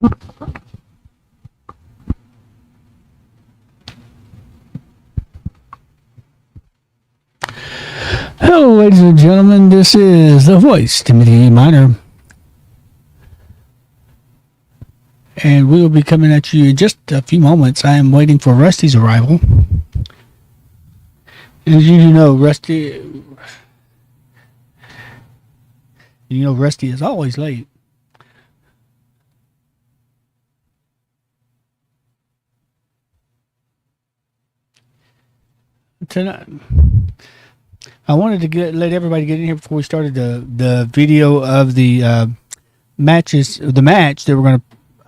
Hello, ladies and gentlemen. This is the voice, Timothy Miner. And we will be coming at you in just a few moments. I am waiting for Rusty's arrival. As you know, Rusty is always late. Tonight, I wanted to let everybody get in here before we started the video of the match that we're going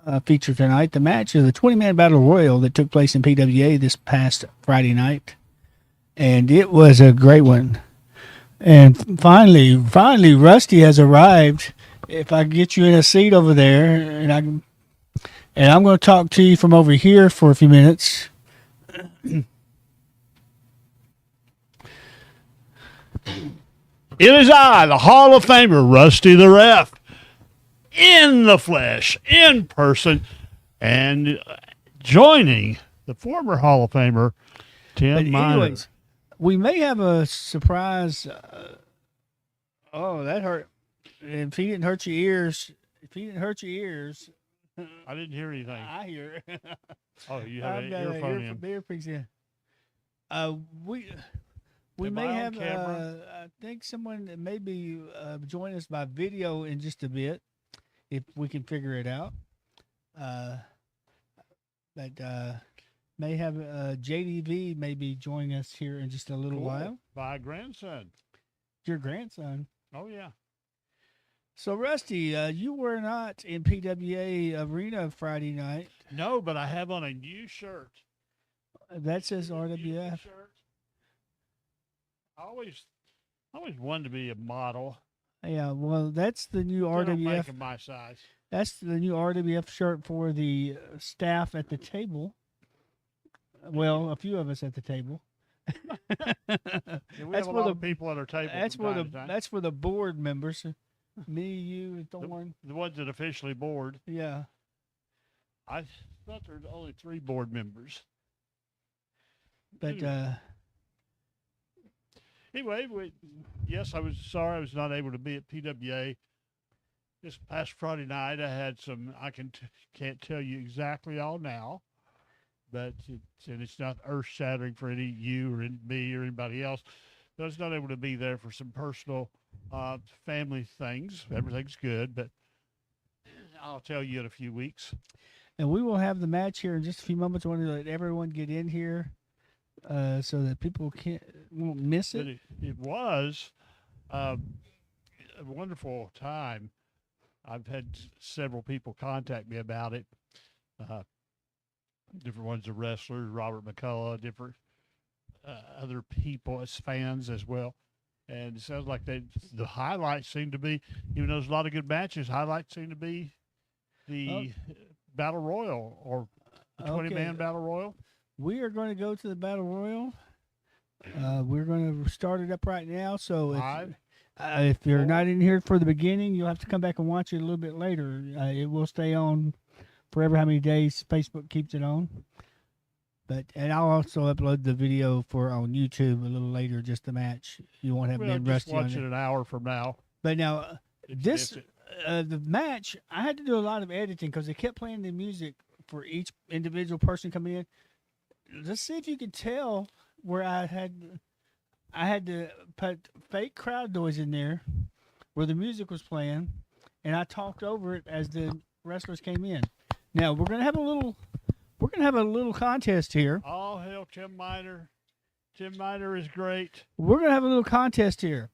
to feature tonight. The match of the 20-man battle royal that took place in PWA this past Friday night, and it was a great one. And finally, Rusty has arrived. If I get you in a seat over there, and I'm going to talk to you from over here for a few minutes. It is I, the Hall of Famer, Rusty the Ref, in the flesh, in person, and joining the former Hall of Famer, Tim Miner. Anyways, we may have a surprise. Oh, that hurt. If he didn't hurt your ears, I didn't hear anything. I hear it. Oh, you have an earphone in. Earpiece in. We Am may I on have. camera? I think someone that may be join us by video in just a bit, if we can figure it out. But may have JDV maybe joining us here in just a little Cool. while. My grandson. Your grandson. Oh, yeah. So, Rusty, you were not in PWA Arena Friday night. No, but I have on a new shirt. That says New RWF. shirt. I always wanted to be a model. Yeah, well, that's the new They don't make RWF. 'em my size. That's the new RWF shirt for the staff at the table. Well, a few of us at the table. Yeah, we That's have a for lot the- of people at our table. That's from for time the to time. that's for the board members. Me, you, and Thorne. The ones that officially board. Yeah. I thought there were only 3 board members. But Anyway, yes, I was sorry I was not able to be at PWA this past Friday night. I had some. I can't tell you exactly all now, but it's not earth shattering for any you or me or anybody else. But I was not able to be there for some personal family things. Everything's good, but I'll tell you in a few weeks. and we will have the match here in just a few moments. I want to let everyone get in here so that people won't miss But it. it was a wonderful time. I've had several people contact me about it. Different ones of wrestlers, Robert McCullough, different other people as fans as well. And it sounds like the highlights seem to be, even though there's a lot of good matches, highlights seem to be the Battle Royal or the 20-man Battle Royal. We are going to go to the Battle Royal. We're going to start it up right now. So if you're not in here for the beginning, you'll have to come back and watch it a little bit later. It will stay on forever how many days Facebook keeps it on. And I'll also upload the video on YouTube a little later, just the match. You won't have We'll been just rusty on watch it. it an hour from now. But now If the match, I had to do a lot of editing because they kept playing the music for each individual person coming in. Let's see if you could tell where I had to put fake crowd noise in there where the music was playing, and I talked over it as the wrestlers came in. Now we're gonna have a little contest here. All hail Tim Miner. Tim Miner is great. We're gonna have a little contest here.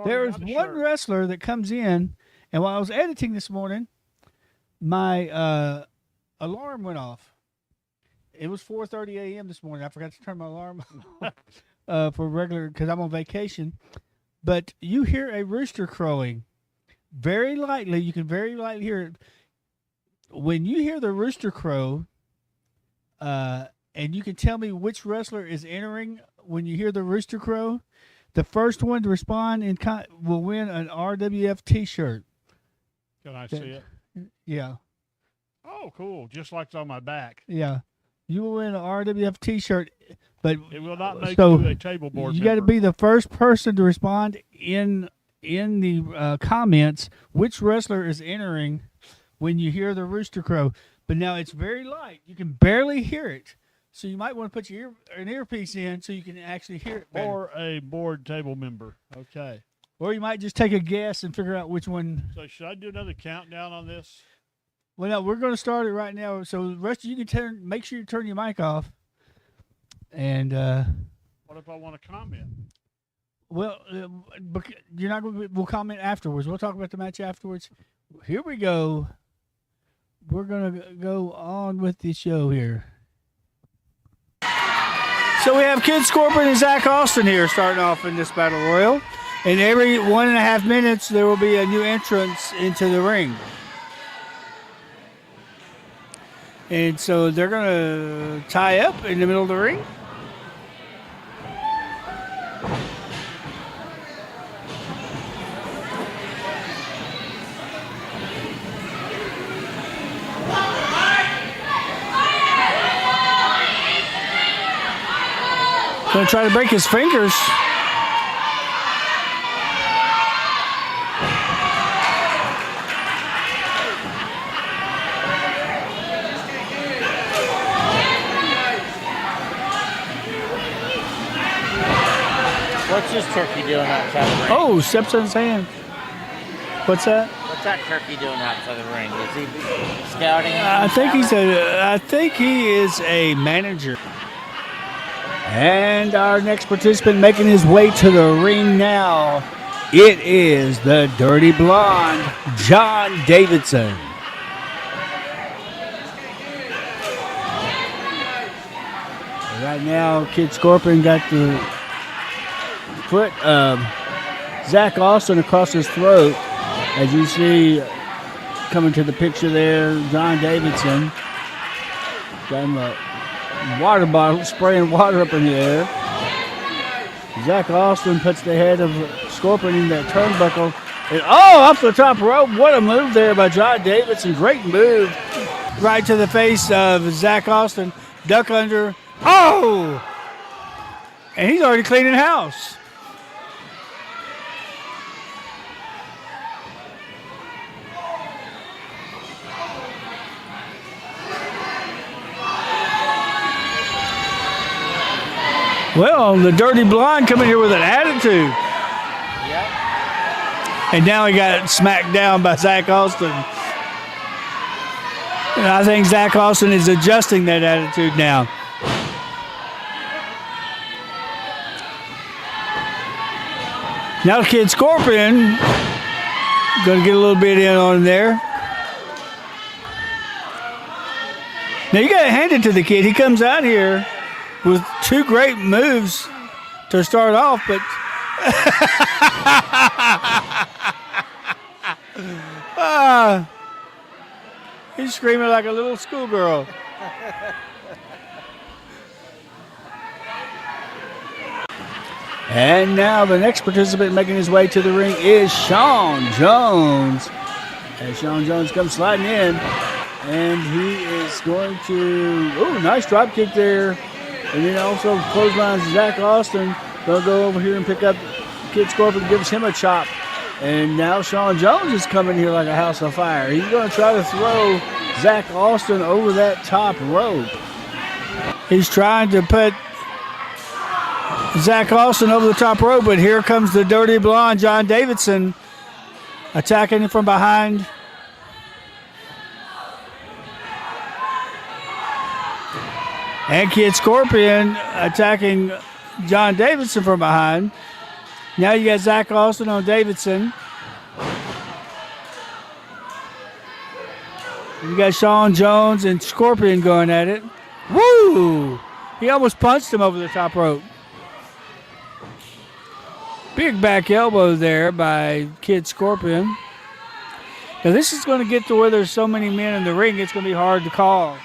There is one wrestler that comes in, and while I was editing this morning, my alarm went off. It was 4:30 a.m. this morning. I forgot to turn my alarm off for regular because I'm on vacation. But you hear a rooster crowing very lightly. You can very lightly hear it. When you hear the rooster crow, and you can tell me which wrestler is entering when you hear the rooster crow, the first one to respond will win an RWF T-shirt. Can I see it? Yeah. Oh, cool. Just like it's on my back. Yeah. You will win an RWF T-shirt, but It will not make so you a table board you got to member. be the first person to respond in the comments which wrestler is entering when you hear the rooster crow. But now it's very light; you can barely hear it, so you might want to put an earpiece in so you can actually hear it better. Or a board table member. Okay. Or you might just take a guess and figure out which one. So should I do another countdown on this? Well, no, we're going to start it right now. So the rest of you can make sure you turn your mic off. And What if I want to comment? well, you're not going to. We'll comment afterwards. We'll talk about the match afterwards. Here we go. We're going to go on with the show here. So we have Kid Scorpion and Zach Austin here starting off in this battle royal. And every 1.5 minutes, there will be a new entrance into the ring. And so they're going to tie up in the middle of the ring. Going to try to break his fingers. What's this turkey doing outside the ring? Oh, steps on his hand. What's that? What's that turkey doing outside the ring? Is he scouting? I think he is a manager. And our next participant making his way to the ring now. It is the Dirty Blonde, John Davidson. Right now, Kid Scorpion got the foot of Zach Austin across his throat. As you see, coming to the picture there, John Davidson got him a water bottle, spraying water up in the air. Zach Austin puts the head of Scorpion in that turnbuckle. And off the top rope. What a move there by John Davidson. Great move. Right to the face of Zach Austin. Duck under. Oh! And he's already cleaning house. Well, the Dirty Blonde coming here with an attitude. Yep. And now he got smacked down by Zach Austin. And I think Zach Austin is adjusting that attitude now. Now Kid Scorpion going to get a little bit in on there. Now you got to hand it to the kid. He comes out here with two great moves to start off, but he's screaming like a little schoolgirl. And now the next participant making his way to the ring is Sean Jones. As Sean Jones comes sliding in, and he is going to, nice drop kick there. And then also clotheslines Zach Austin. They'll go over here and pick up Kid Scorpion, gives him a chop. And now Sean Jones is coming here like a house on fire. He's going to try to throw Zach Austin over that top rope. He's trying to put Zach Austin over the top rope, but here comes the Dirty Blonde, John Davidson, attacking him from behind. And Kid Scorpion attacking John Davidson from behind. Now you got Zach Austin on Davidson. You got Sean Jones and Scorpion going at it. Woo! He almost punched him over the top rope. Big back elbow there by Kid Scorpion. Now this is going to get to where there's so many men in the ring, it's going to be hard to call.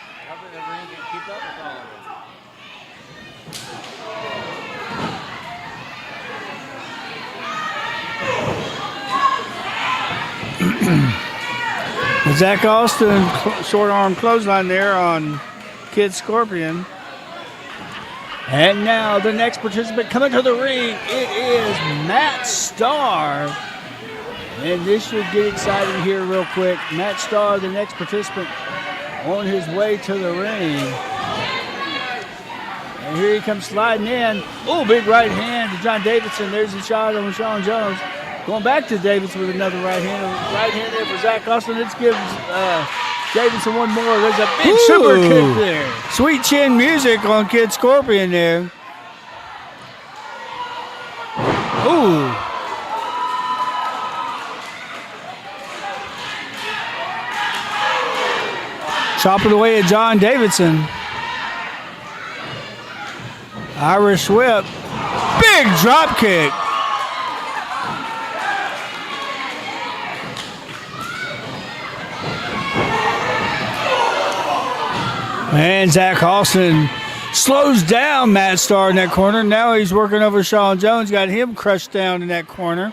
Zach Austin, short arm clothesline there on Kid Scorpion. And now the next participant coming to the ring, it is Matt Starr. And this should get exciting here real quick. Matt Starr, the next participant, on his way to the ring. And here he comes sliding in. Oh, big right hand to John Davidson. There's a shot on Sean Jones. Going back to Davidson with another right hand. Right hand there for Zach Austin. Let's give Davidson one more. There's a big super kick there. Sweet chin music on Kid Scorpion there. Ooh. Chopping away at John Davidson. Irish whip. Big drop kick. And Zach Austin slows down Matt Starr in that corner. Now he's working over Sean Jones. Got him crushed down in that corner.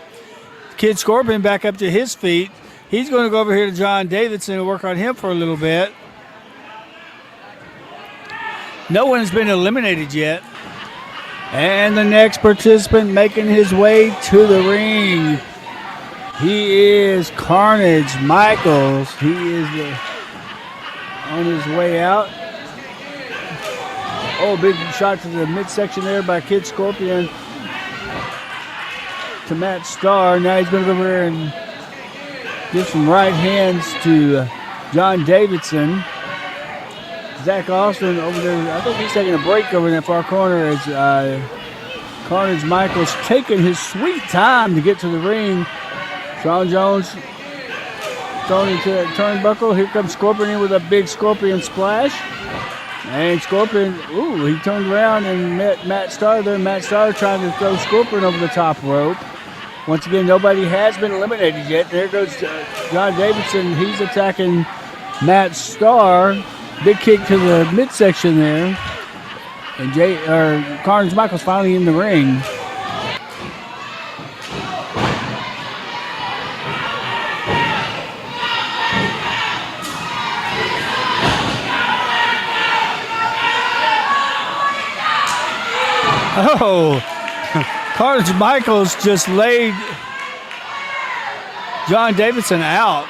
Kid Scorpion back up to his feet. He's going to go over here to John Davidson and work on him for a little bit. No one has been eliminated yet. And the next participant making his way to the ring. He is Carnage Michaels. He is on his way out. Oh, big shot to the midsection there by Kid Scorpion to Matt Starr. Now he's going to go over here and give some right hands to John Davidson. Zach Austin over there, I think he's taking a break over in that far corner as Carnage Michaels taking his sweet time to get to the ring. Sean Jones thrown into that turnbuckle. Here comes Scorpion in with a big Scorpion splash. And Scorpion, he turned around and met Matt Starr there. Matt Starr trying to throw Scorpion over the top rope. Once again, nobody has been eliminated yet. There goes John Davidson. He's attacking Matt Starr. Big kick to the midsection there. And Carnage Michaels finally in the ring. Oh, Carnage Michaels just laid John Davidson out.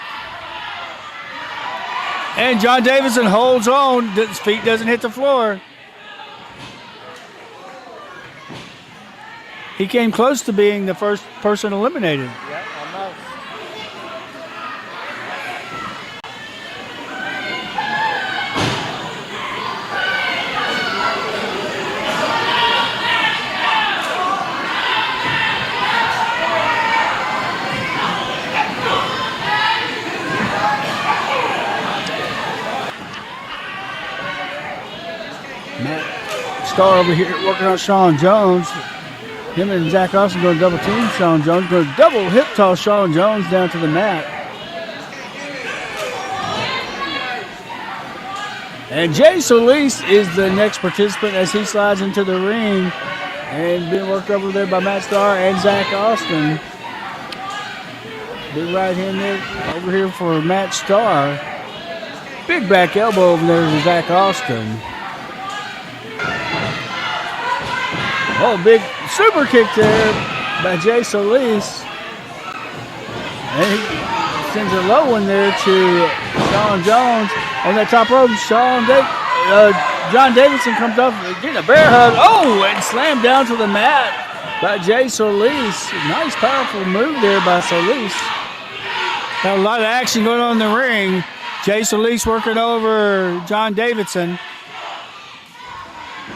And John Davidson holds on. His feet doesn't hit the floor. He came close to being the first person eliminated. Yeah, almost. Matt Starr over here working on Sean Jones. Him and Zach Austin going to double team Sean Jones. Going to double hip toss Sean Jones down to the mat. And Jay Solis is the next participant as he slides into the ring. And being worked over there by Matt Starr and Zach Austin. Big right hand there over here for Matt Starr. Big back elbow over there to Zach Austin. Oh, big super kick there by Jay Solis. And he sends a low one there to Sean Jones. On that top rope, John Davidson comes up, getting a bear hug. Oh, and slammed down to the mat by Jay Solis. Nice, powerful move there by Solis. Got a lot of action going on in the ring. Jay Solis working over John Davidson.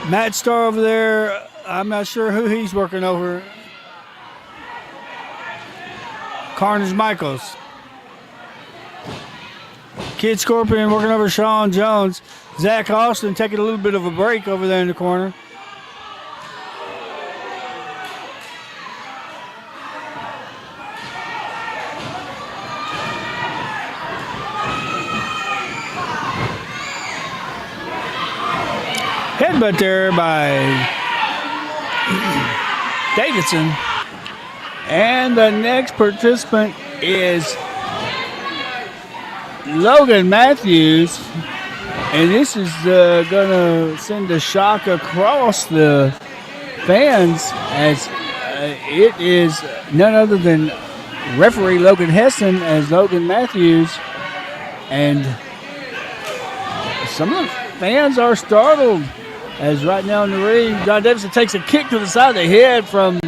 Matt Starr over there. I'm not sure who he's working over. Carnage Michaels. Kid Scorpion working over Sean Jones. Zach Austin taking a little bit of a break over there in the corner. Headbutt there by Davidson. And the next participant is Logan Matthews. And this is going to send a shock across the fans as it is none other than referee Logan Hessen as Logan Matthews. And some of the fans are startled as right now in the ring, John Davidson takes a kick to the side of the head from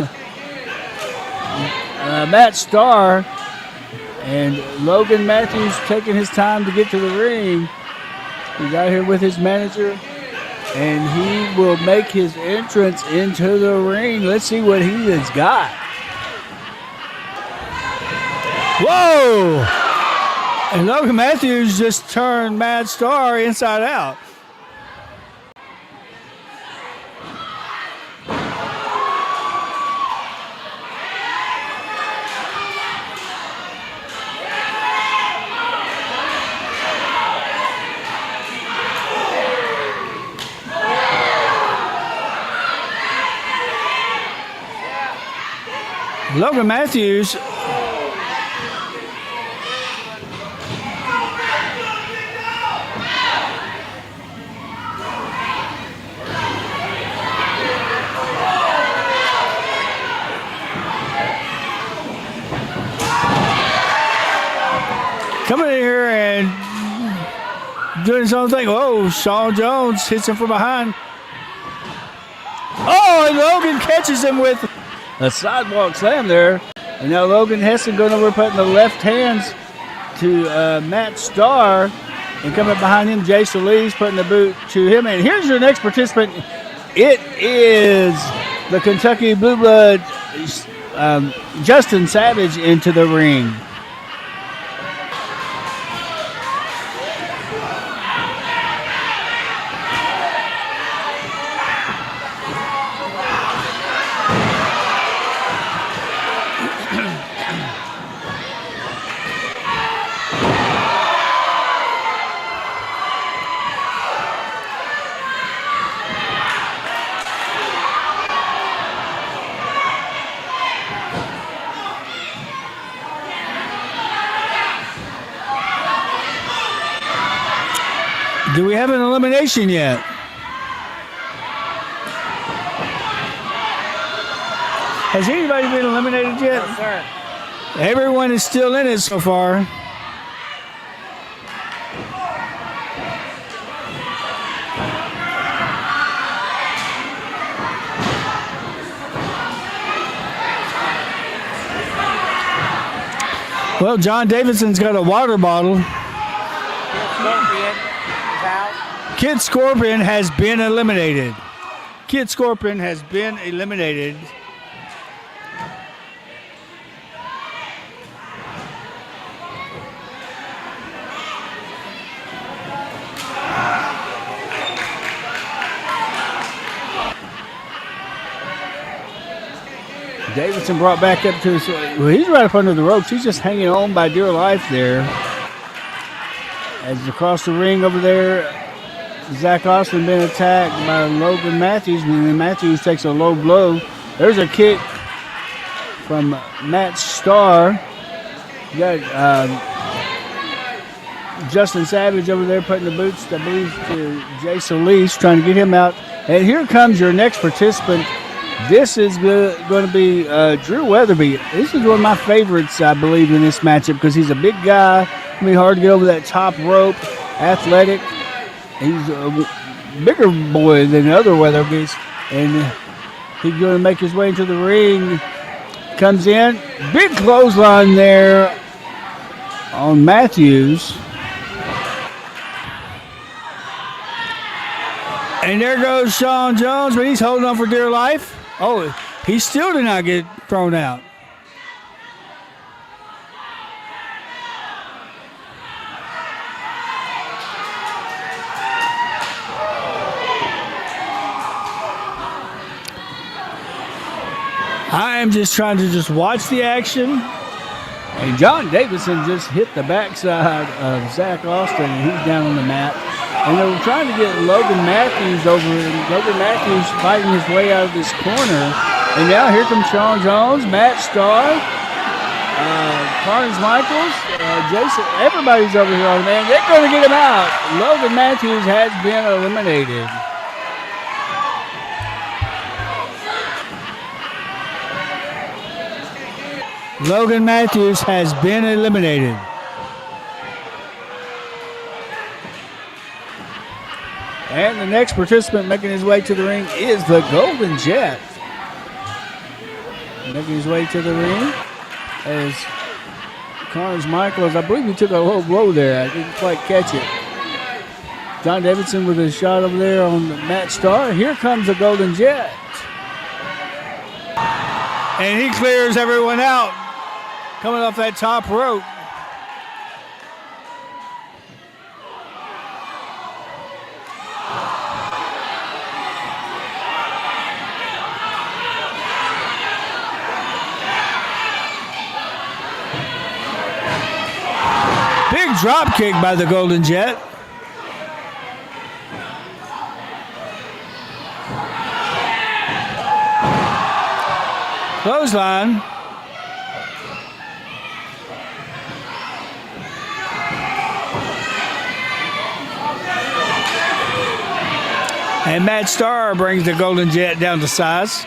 Matt Starr. And Logan Matthews taking his time to get to the ring. He's out here with his manager, and he will make his entrance into the ring. Let's see what he has got. Whoa! And Logan Matthews just turned Matt Starr inside out. Logan Matthews coming in here and doing his own thing. Oh, Sean Jones hits him from behind. Oh, and Logan catches him with a sidewalk slam there. And now Logan Hessen going over putting the left hands to Matt Starr. And coming behind him, Jay Solis putting the boot to him. And here's your next participant. It is the Kentucky Blue Blood, Justin Savage, into the ring. Do we have an elimination yet? Has anybody been eliminated yet? No, sir. Everyone is still in it so far. Well, John Davidson's got a water bottle. Kid Scorpion has been eliminated. Kid Scorpion has been eliminated. Davidson brought back up to his. Well, he's right up under the ropes. He's just hanging on by dear life there. As across the ring over there, Zach Austin been attacked by Logan Matthews, and then Matthews takes a low blow. There's a kick from Matt Starr. You got Justin Savage over there putting the boots, I believe, to Jay Solis, trying to get him out. And here comes your next participant. This is going to be Drew Weatherby. This is one of my favorites, I believe, in this matchup because he's a big guy. It's going to be hard to get over that top rope. Athletic. He's a bigger boy than the other Weatherbys. And he's going to make his way into the ring. Comes in. Big clothesline there on Matthews. And there goes Sean Jones, but he's holding on for dear life. Oh, he still did not get thrown out. I am just trying to just watch the action. And John Davidson just hit the backside of Zach Austin, and he's down on the mat. And they were trying to get Logan Matthews over, and Logan Matthews fighting his way out of this corner. And now here comes Sean Jones, Matt Starr. Carnes Michaels, Jason, everybody's over here on the man. They're going to get him out. Logan Matthews has been eliminated. Logan Matthews has been eliminated. And the next participant making his way to the ring is the Golden Jet. Making his way to the ring as Carnes Michaels, I believe he took a low blow there. I didn't quite catch it. John Davidson with a shot over there on Matt Starr. Here comes the Golden Jet. And he clears everyone out coming off that top rope. Big drop kick by the Golden Jet. Clothesline. And Matt Starr brings the Golden Jet down to size.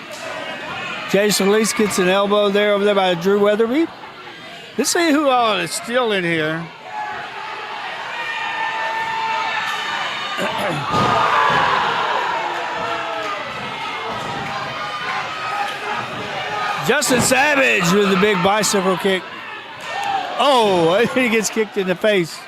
Jay Solis gets an elbow there over there by Drew Weatherby. Let's see who all is still in here. Justin Savage with the big bicycle kick. Oh, he gets kicked in the face.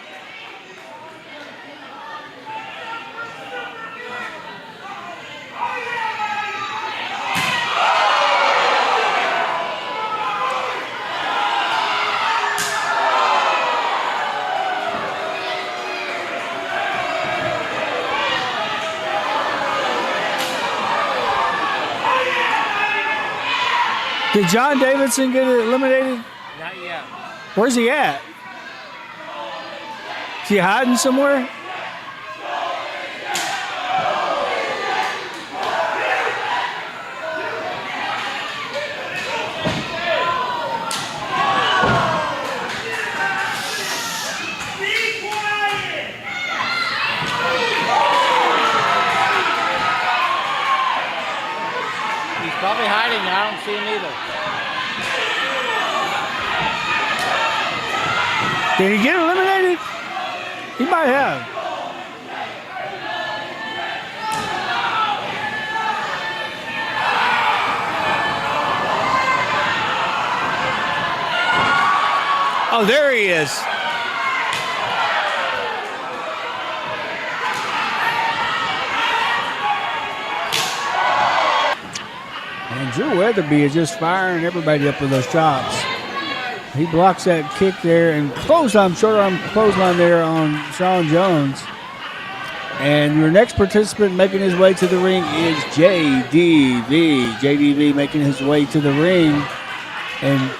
Did John Davidson get eliminated? Not yet. Where's he at? Is he hiding somewhere? He's probably hiding and I don't see him either. Did he get eliminated? He might have. Oh, there he is. And Drew Weatherby is just firing everybody up with those chops. He blocks that kick there and clothesline, short arm clothesline there on Sean Jones. And your next participant making his way to the ring is JDV. JDV making his way to the ring. And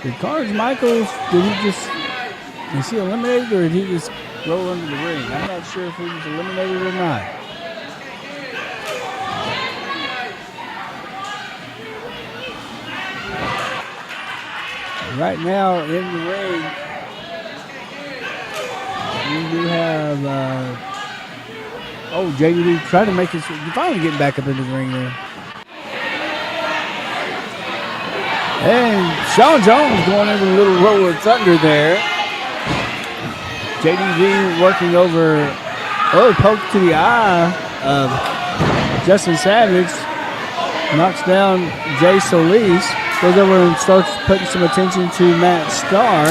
did Carnes Michaels, is he eliminated or did he just roll under the ring? I'm not sure if he was eliminated or not. Right now in the ring, we do have, JDV trying to make his, finally getting back up into the ring there. And Sean Jones going into a little roll of thunder there. JDV working over, poke to the eye of Justin Savage. Knocks down Jay Solis. Goes over and starts putting some attention to Matt Starr.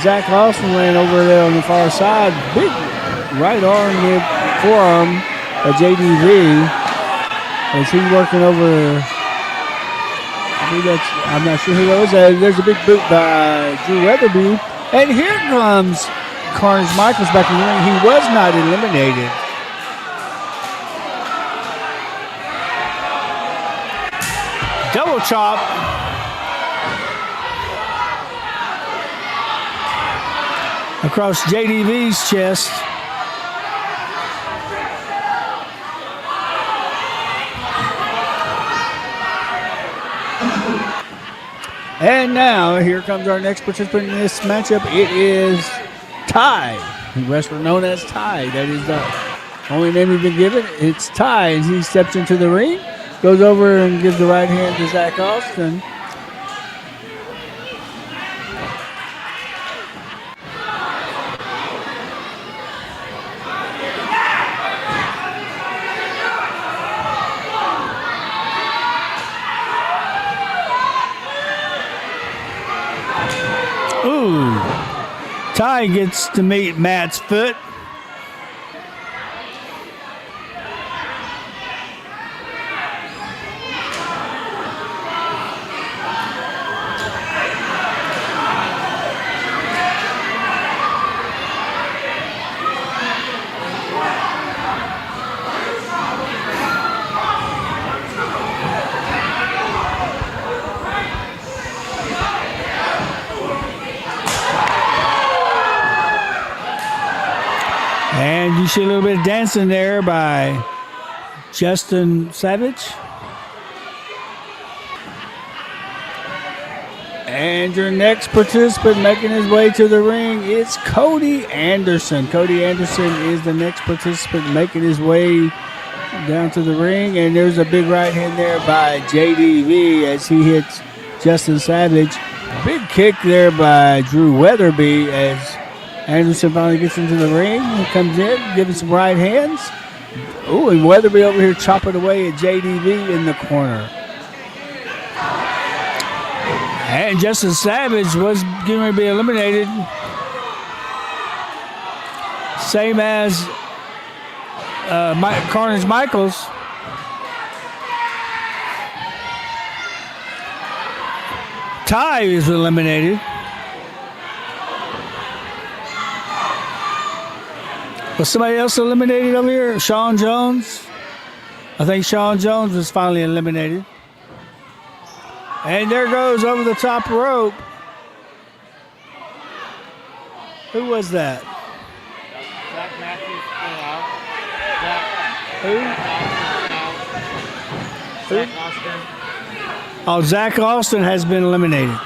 Zach Lawson ran over there on the far side. Big right arm, mid forearm of JDV. As he's working over, I'm not sure who that was. There's a big boot by Drew Weatherby. And here comes Carnes Michaels back in the ring. He was not eliminated. Double chop. Across JDV's chest. And now, here comes our next participant in this matchup. It is Ty, the wrestler known as Ty. That is the only name he's been given. It's Ty, and he steps into the ring, goes over and gives the right hand to Zach Austin. Ooh, Ty gets to meet Matt's foot. And you see a little bit of dancing there by Justin Savage. And your next participant making his way to the ring is Cody Anderson. Cody Anderson is the next participant making his way down to the ring. And there's a big right hand there by JDV as he hits Justin Savage. Big kick there by Drew Weatherby as Anderson finally gets into the ring. He comes in, giving some right hands. Oh, and Weatherby over here chopping away at JDV in the corner. And Justin Savage was getting ready to be eliminated. Same as Carnage Michaels. Ty is eliminated. Was somebody else eliminated over here? Sean Jones? I think Sean Jones was finally eliminated. And there goes over the top rope. Who was that? Zach Matthews Who? Zach Austin. Oh, Zach Austin has been eliminated.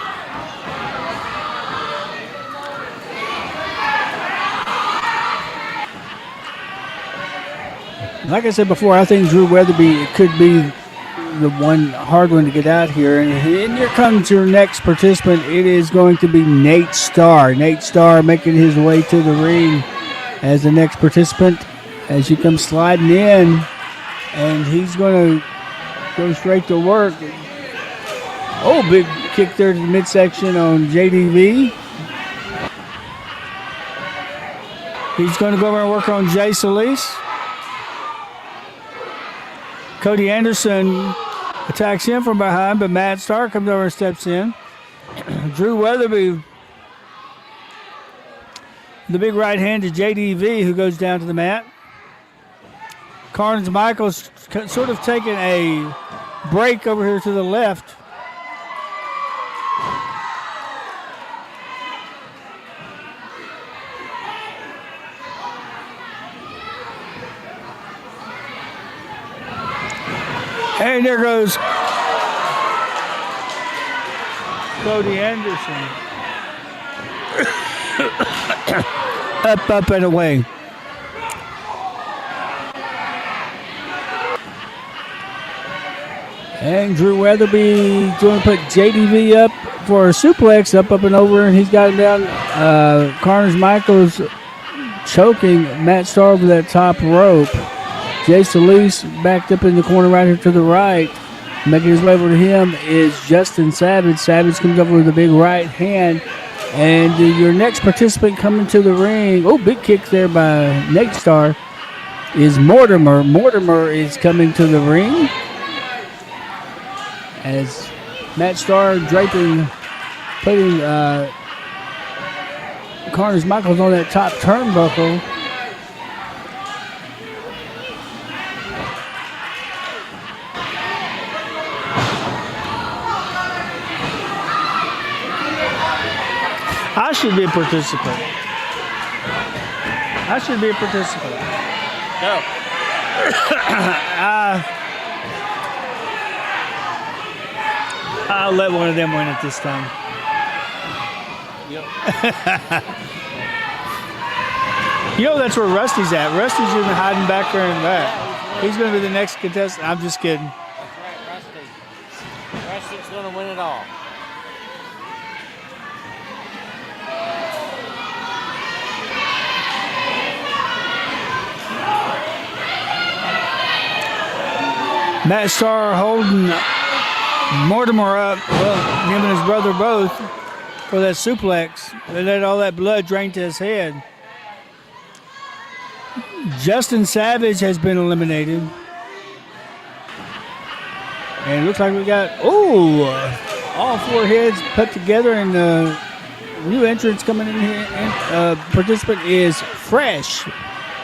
Like I said before, I think Drew Weatherby could be the hard one to get out here. And here comes your next participant. It is going to be Nate Starr. Nate Starr making his way to the ring as the next participant as he comes sliding in. And he's going to go straight to work. Oh, big kick there to the midsection on JDV. He's going to go over and work on Jay Solis. Cody Anderson attacks him from behind, but Matt Starr comes over and steps in. Drew Weatherby, the big right hand to JDV, who goes down to the mat. Carnage Michaels sort of taking a break over here to the left. And there goes Cody Anderson. Up, and away. And Drew Weatherby going to put JDV up for a suplex, up, and over, and he's got him down. Carnage Michaels choking Matt Starr over that top rope. Jay Solis backed up in the corner right here to the right. Making his way over to him is Justin Savage. Savage comes over with a big right hand. And your next participant coming to the ring, oh, big kick there by Nate Starr, is Mortimer. Mortimer is coming to the ring as Matt Starr putting Carnage Michaels on that top turnbuckle. I should be a participant. Go. I'll let one of them win it this time. Yep. You know that's where Rusty's at. Rusty's even hiding back there in the back. He's going to be the next contestant. I'm just kidding. That's right, Rusty. Rusty's going to win it all. Matt Starr holding Mortimer up. Well, him and his brother both for that suplex. They let all that blood drain to his head. Justin Savage has been eliminated. And it looks like we got, all four heads put together, and the new entrance coming in here. Participant is Fresh.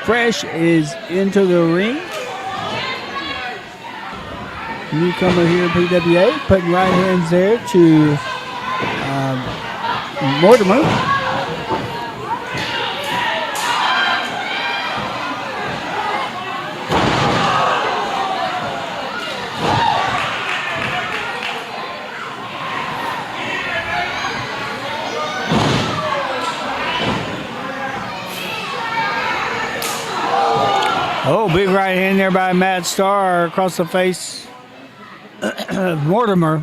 Fresh is into the ring. Newcomer here in PWA, putting right hands there to Mortimer. Oh, big right hand there by Matt Starr across the face of Mortimer.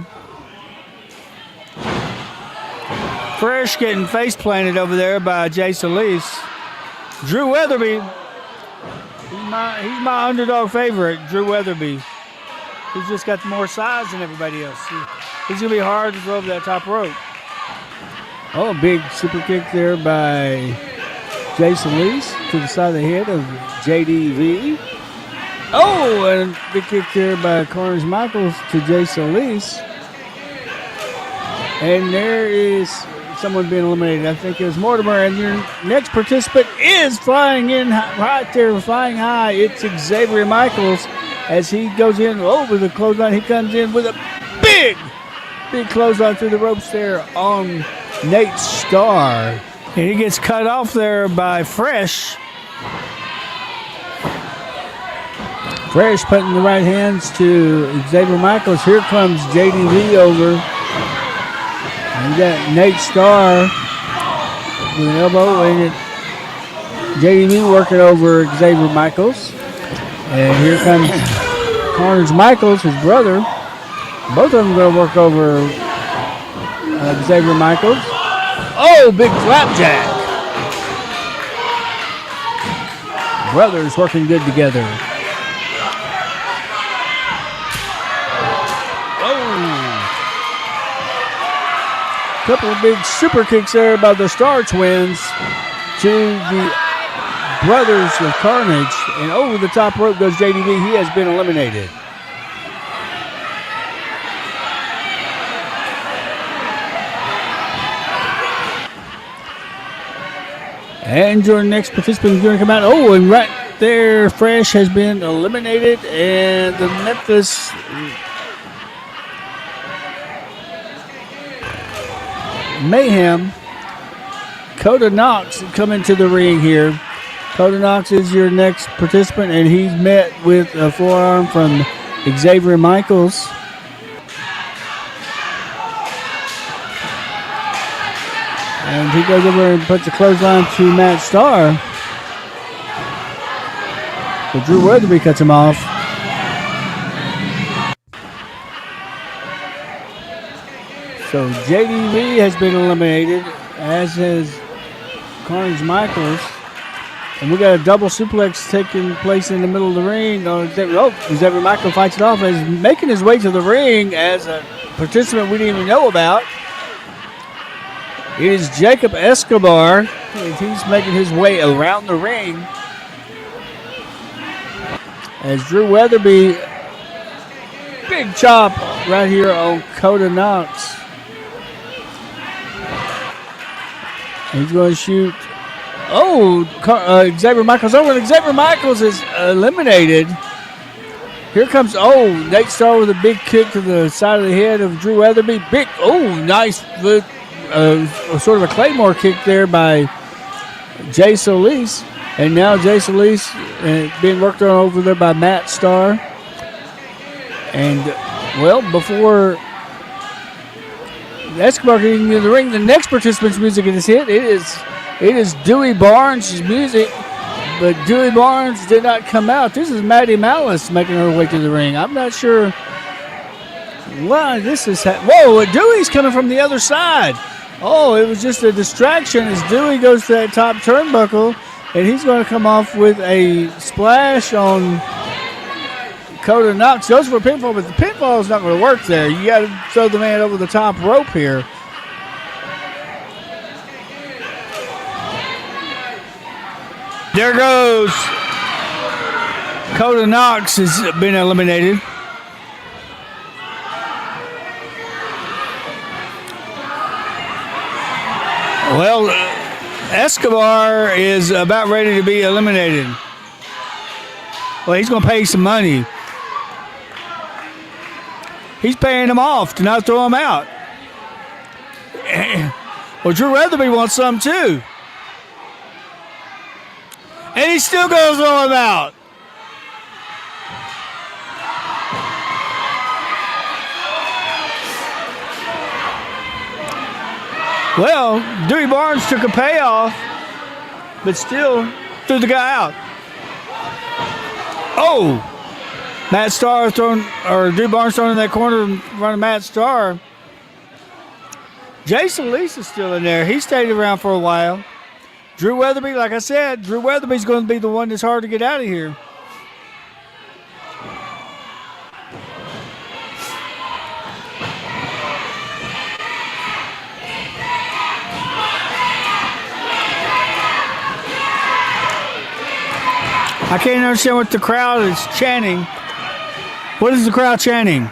Fresh getting face planted over there by Jay Solis. Drew Weatherby. He's my underdog favorite, Drew Weatherby. He's just got more size than everybody else. He's going to be hard to throw over that top rope. Oh, big super kick there by Jay Solis to the side of the head of JDV. Oh, and a big kick there by Carnage Michaels to Jay Solis. And there is someone being eliminated. I think it was Mortimer. And your next participant is flying in right there, flying high. It's Xavier Michaels as he goes in over the clothesline. He comes in with a big clothesline through the ropes there on Nate Starr. And he gets cut off there by Fresh. Fresh putting the right hands to Xavier Michaels. Here comes JDV over. And you got Nate Starr with an elbow. And JDV working over Xavier Michaels. And here comes Carnage Michaels, his brother. Both of them going to work over Xavier Michaels. Oh, big flapjack. Brothers working good together. Couple of big super kicks there by the Star Twins to the brothers with Carnage. And over the top rope goes JDV. He has been eliminated. And your next participant is going to come out. Oh, and right there, Fresh has been eliminated. And the Memphis Mayhem, Coda Knox coming to the ring here. Coda Knox is your next participant, and he's met with a forearm from Xavier Michaels. And he goes over and puts a clothesline to Matt Starr. But Drew Weatherby cuts him off. So JDV has been eliminated, as has Carnage Michaels. And we got a double suplex taking place in the middle of the ring. Xavier Michaels fights it off as making his way to the ring as a participant we didn't even know about. It is Jacob Escobar, and he's making his way around the ring. As Drew Weatherby, big chop right here on Coda Knox. He's going to shoot. Oh, Xavier Michaels over. And Xavier Michaels is eliminated. Here comes, Nate Starr with a big kick to the side of the head of Drew Weatherby. Nice sort of a Claymore kick there by Jay Solis. And now Jay Solis being worked on over there by Matt Starr. And, before Escobar getting into the ring. The next participant's music is hit. It is Dewey Barnes' music, but Dewey Barnes did not come out. This is Maddie Malice making her way to the ring. I'm not sure why this is Whoa, Dewey's coming from the other side. Oh, it was just a distraction as Dewey goes to that top turnbuckle, and he's going to come off with a splash on Dakota Knox. Goes for a pinfall, but the pinfall is not going to work there. You got to throw the man over the top rope here. There goes Dakota Knox has been eliminated. Well, Escobar is about ready to be eliminated. Well, he's going to pay some money. He's paying him off to not throw him out. Well, Drew Weatherby wants some too. And he's still going to throw him out. Well, Dewey Barnes took a payoff, but still threw the guy out. Oh! Matt Starr Dewey Barnes thrown in that corner in front of Matt Starr. Jason Leese is still in there. He stayed around for a while. Drew Weatherby, like I said, Drew Weatherby's going to be the one that's hard to get out of here. I can't understand what the crowd is chanting. What is the crowd chanting?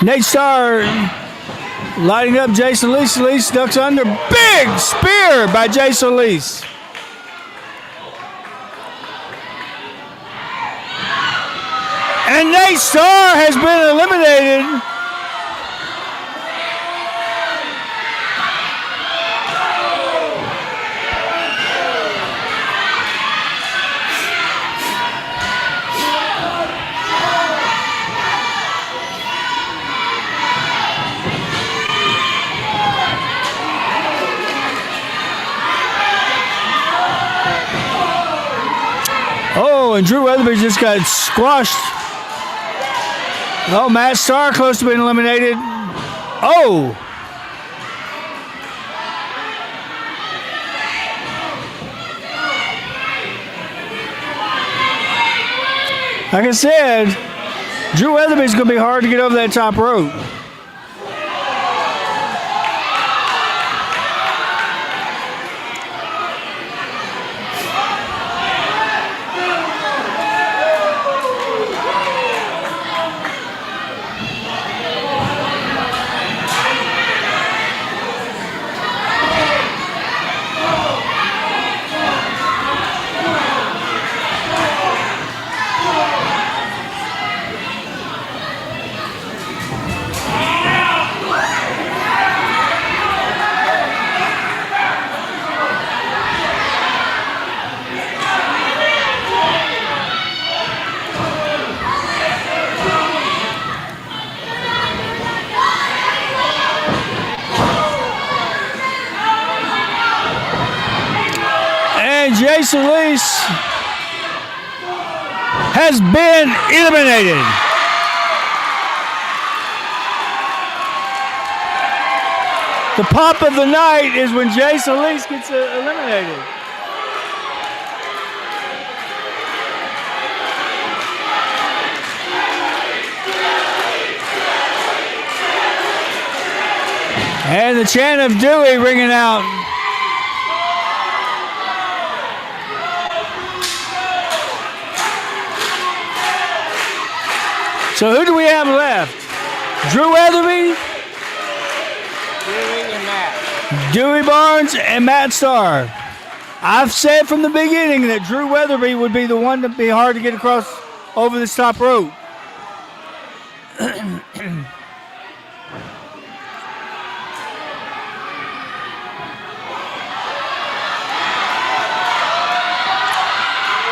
Nate Starr lighting up Jason Leese. Leese ducks under. Big spear by Jason Leese. And Nate Starr has been eliminated. Oh, and Drew Weatherby just got squashed. Oh, Matt Starr close to being eliminated. Oh. Like I said, Drew Weatherby's going to be hard to get over that top rope. Jason Leese has been eliminated. The pop of the night is when Jason Leese gets eliminated. And the chant of Dewey ringing out. So who do we have left? Drew Weatherby, Dewey and Matt. Dewey Barnes, and Matt Starr. I've said from the beginning that Drew Weatherby would be the one to be hard to get across over this top rope.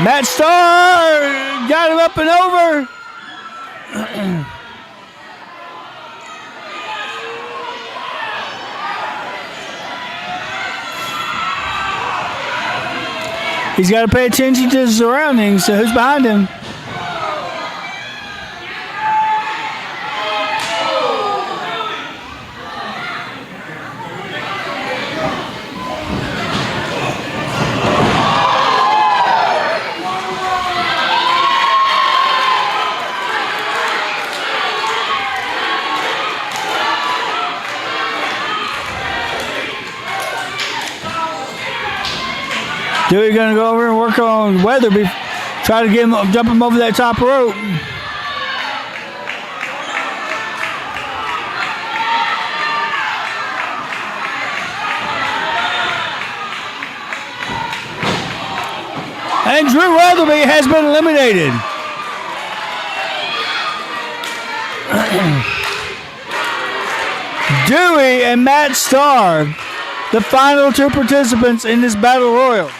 Matt Starr got him up and over. He's got to pay attention to his surroundings. So who's behind him? Dewey going to go over and work on Weatherby. Try to get him, jump him over that top rope. And Drew Weatherby has been eliminated. Dewey and Matt Starr, the final two participants in this battle royal.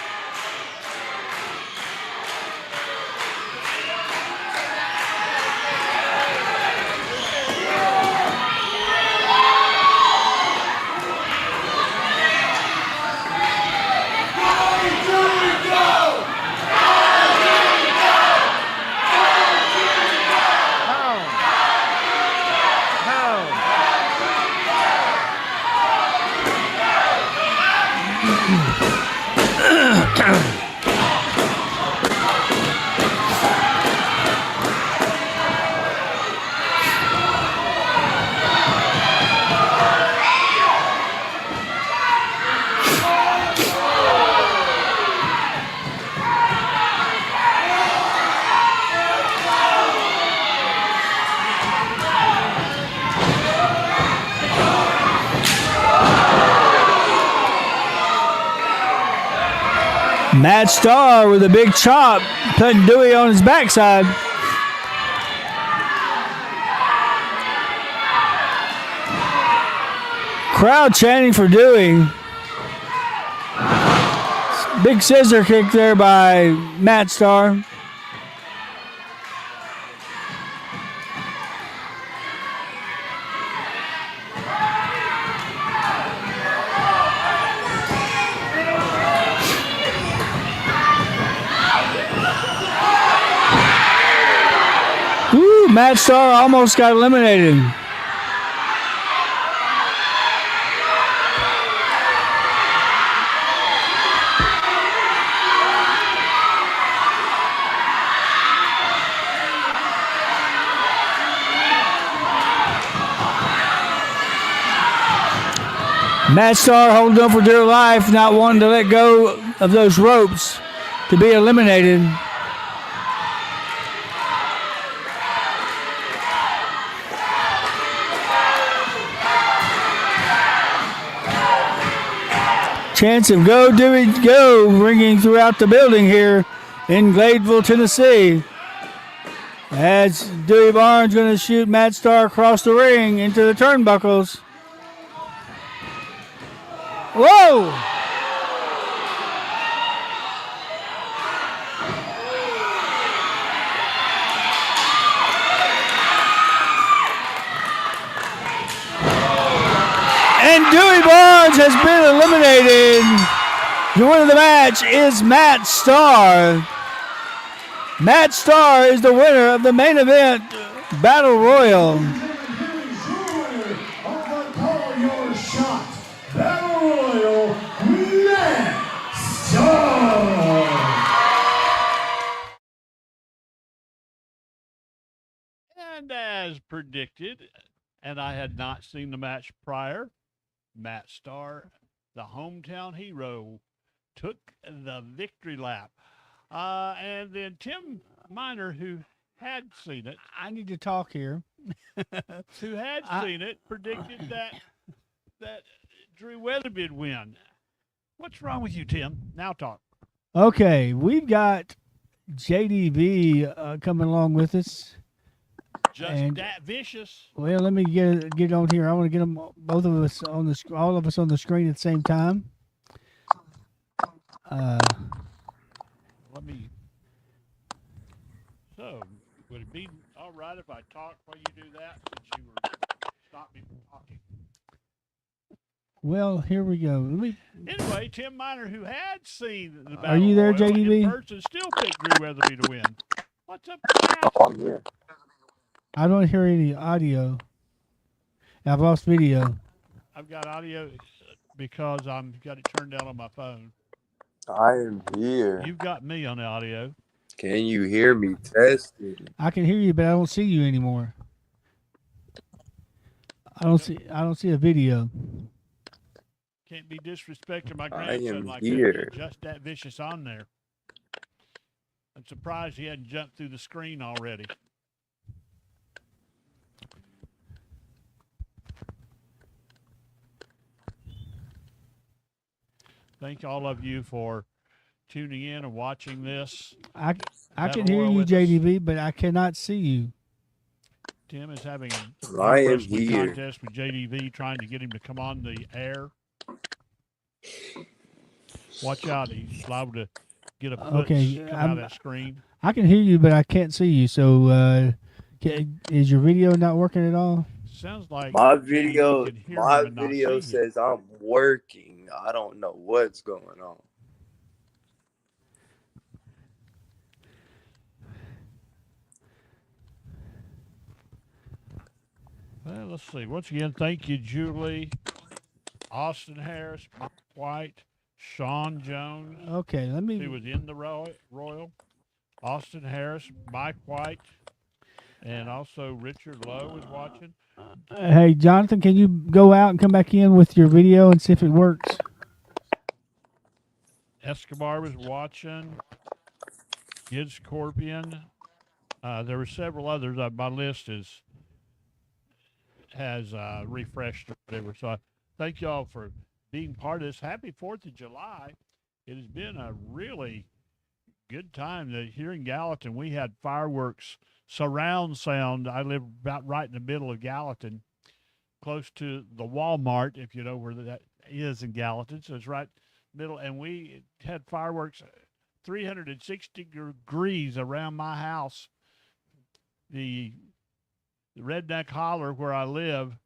Matt Starr with a big chop, putting Dewey on his backside. Crowd chanting for Dewey. Big scissor kick there by Matt Starr. Matt Starr almost got eliminated. Matt Starr holding on for dear life, not wanting to let go of those ropes to be eliminated. Chants of "Go Dewey Go" ringing throughout the building here in Gladeville, Tennessee. As Dewey Barnes going to shoot Matt Starr across the ring into the turnbuckles. Whoa! And Dewey Barnes has been eliminated. The winner of the match is Matt Starr. Matt Starr is the winner of the main event Battle Royal. Call your shot. Battle Royal, Matt Starr. And as predicted, and I had not seen the match prior, Matt Starr, the hometown hero, took the victory lap. And then Tim Miner, who had seen it. I need to talk here. Who had seen it, predicted that Drew Weatherby would win. What's wrong with you, Tim? Now talk. Okay, we've got JDB coming along with us. Just that vicious. Well, let me get on here. I want to get them both of us on the all of us on the screen at the same time. Let me So, would it be all right if I talk while you do that, since you were stop me from talking? Well, here we go. Let me. Anyway, Tim Miner, who had seen the Are Battle you there, Royal in JDB? person, still picked Drew Weatherby to win. What's up with that? I don't hear any audio. I've lost video. I've got audio because I've got it turned down on my phone. I am here. You've got me on the audio. Can you hear me? Tested. I can hear you, but I don't see you anymore. I don't see a video. Can't be disrespecting my I grandson am like here. that. Just that vicious on there. I'm surprised he hadn't jumped through the screen already. Thank all of you for tuning in and watching this. I Battle can hear Royal you, with us. JDB, but I cannot see you. Tim is having a I am wrestling here. contest with JDV, trying to get him to come on the air. Watch out, he's liable to get a foot Okay, come out of that screen. I can hear you, but I can't see you. So, is your video not working at all? Sounds like My JDV video, can hear my him and not video see him. says I'm working. I don't know what's going on. Well, let's see. Once again, thank you, Julie, Austin Harris, Mike White, Sean Jones, Okay, let me. who was in the Royal, Austin Harris, Mike White, and also Richard Lowe is watching. Hey, Jonathan, can you go out and come back in with your video and see if it works? Escobar was watching. Kid Scorpion. There were several others. My list has refreshed or whatever. So thank y'all for being part of this. Happy 4th of July. It has been a really good time. Here in Gallatin, we had fireworks, surround sound. I live about right in the middle of Gallatin, close to the Walmart, if you know where that is in Gallatin. So it's right middle. And we had fireworks 360 degrees around my house. The Redneck Holler, where I live,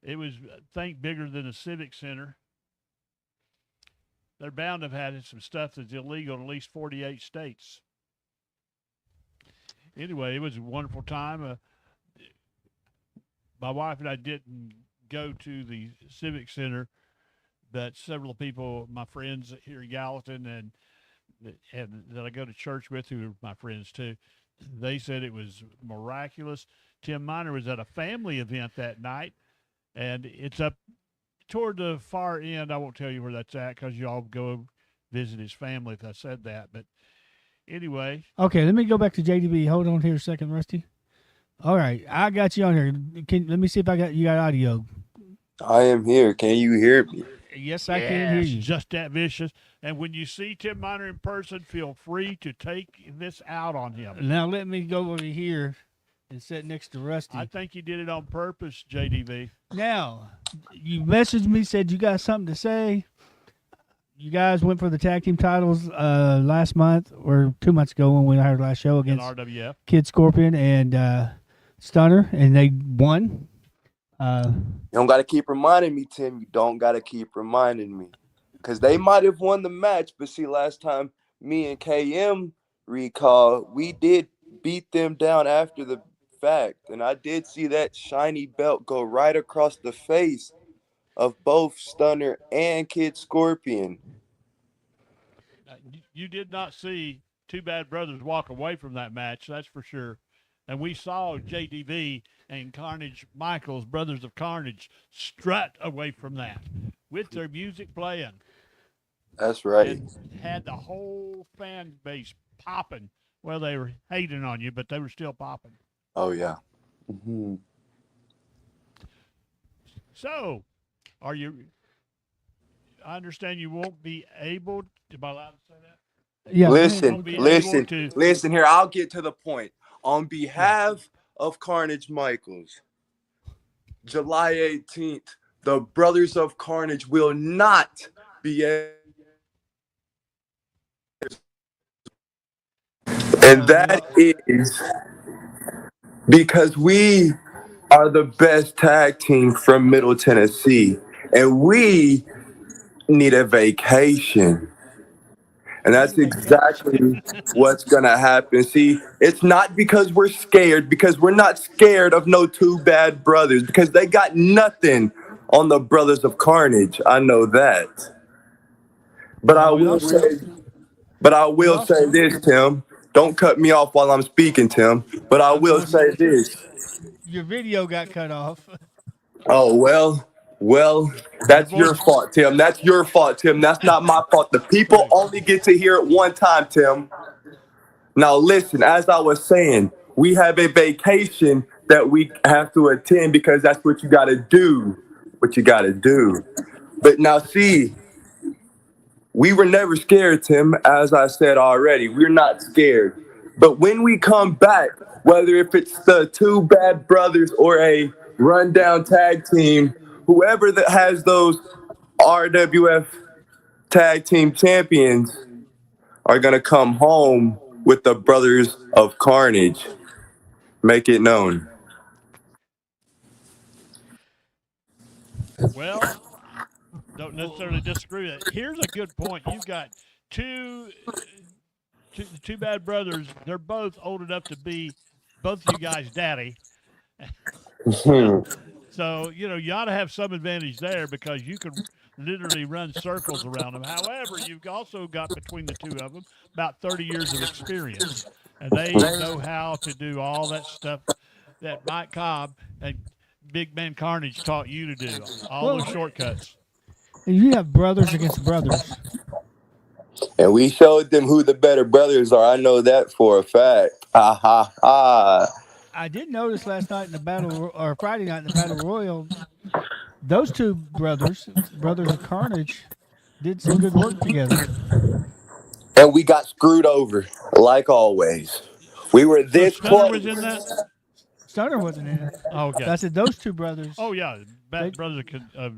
it was, I think, bigger than the Civic Center. They're bound to have had some stuff that's illegal in at least 48 states. Anyway, it was a wonderful time. My wife and I didn't go to the Civic Center, but several people, my friends here in Gallatin and that I go to church with, who are my friends too, they said it was miraculous. Tim Miner was at a family event that night, and it's up toward the far end. I won't tell you where that's at because y'all go visit his family if I said that. But anyway. Okay, let me go back to JDB. Hold on here a second, Rusty. All right, I got you on here. Let me see if you got audio. I am here. Can you hear me? Yes, I can hear you. Just that vicious. And when you see Tim Miner in person, feel free to take this out on him. Now let me go over here and sit next to Rusty. I think you did it on purpose, JDV. Now, you messaged me, said you got something to say. You guys went for the tag team titles last month or 2 months ago when we had our last show against RWF. Kid Scorpion and Stunner, and they won. You don't got to keep reminding me, Tim. You don't got to keep reminding me. Because they might have won the match, but see, last time me and KM recall, we did beat them down after the fact. And I did see that shiny belt go right across the face of both Stunner and Kid Scorpion. You did not see Two Bad Brothers walk away from that match, that's for sure. And we saw JDV and Carnage Michaels, Brothers of Carnage, strut away from that with their music playing. That's right. And had the whole fan base popping. Well, they were hating on you, but they were still popping. Oh, yeah. Mm-hmm. So, I understand you won't be able, am I allowed to say that? Yeah. Listen here. I'll get to the point. On behalf of Carnage Michaels, July 18th, the Brothers of Carnage will not be able And that is because we are the best tag team from Middle Tennessee. And we need a vacation. And that's exactly what's going to happen. See, it's not because we're scared, because we're not scared of no two bad brothers, because they got nothing on the Brothers of Carnage. I know that. But I will say this, Tim. Don't cut me off while I'm speaking, Tim. But I will say this. Your video got cut off. Oh, well, that's your fault, Tim. That's your fault, Tim. That's not my fault. The people only get to hear it one time, Tim. Now, listen, as I was saying, we have a vacation that we have to attend because that's what you got to do. What you got to do. But now, see, we were never scared, Tim, as I said already. We're not scared. But when we come back, whether if it's the two bad brothers or a rundown tag team, whoever that has those RWF tag team champions are going to come home with the Brothers of Carnage. Make it known. Well, don't necessarily disagree with that. Here's a good point. You've got two bad brothers. They're both old enough to be both you guys' daddy. So, you ought to have some advantage there because you can literally run circles around them. However, you've also got between the two of them about 30 years of experience. And they know how to do all that stuff that Mike Cobb and Big Man Carnage taught you to do, all those shortcuts. You have brothers against brothers. And we showed them who the better brothers are. I know that for a fact. Ha, ha, ha. I did notice last night in the battle, or Friday night in the Battle Royal, those two brothers of Carnage, did some good work together. And we got screwed over, like always. We were this close. Was in that? Stunner wasn't in it. Oh, okay. I said those two brothers. Oh, yeah. Brothers of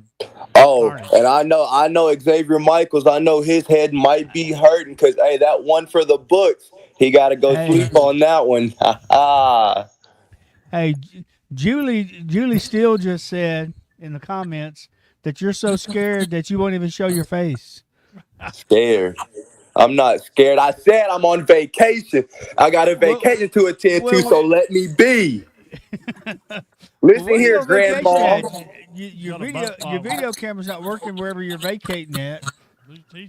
Carnage. And I know Xavier Michaels, I know his head might be hurting because, hey, that one for the books, he got to go sleep on that one. Hey, Julie Steele just said in the comments that you're so scared that you won't even show your face. Scared. I'm not scared. I said I'm on vacation. I got a vacation to attend to, so let me be. Listen here, Grandma. Your video camera's not working wherever you're vacating at.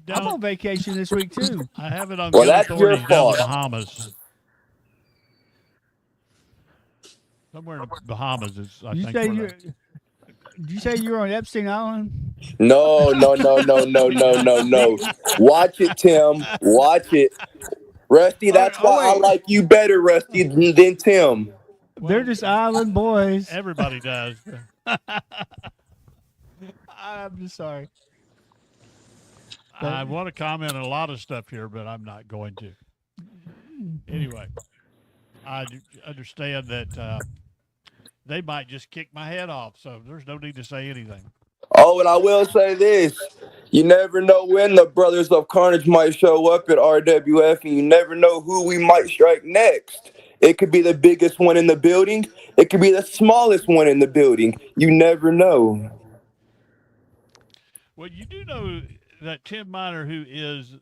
I'm on vacation this week too. I have it on. Well, that's your fault. Bahamas. Somewhere in the Bahamas is. Did you say you were on Epstein Island? No. Watch it, Tim. Watch it. Rusty, that's why I like you better, Rusty, than Tim. They're just island boys. Everybody does. I'm just sorry. I want to comment on a lot of stuff here, but I'm not going to. Anyway, I understand that they might just kick my head off, so there's no need to say anything. Oh, and I will say this. You never know when the Brothers of Carnage might show up at RWF, and you never know who we might strike next. It could be the biggest one in the building. It could be the smallest one in the building. You never know. Well, you do know that Tim Miner, who is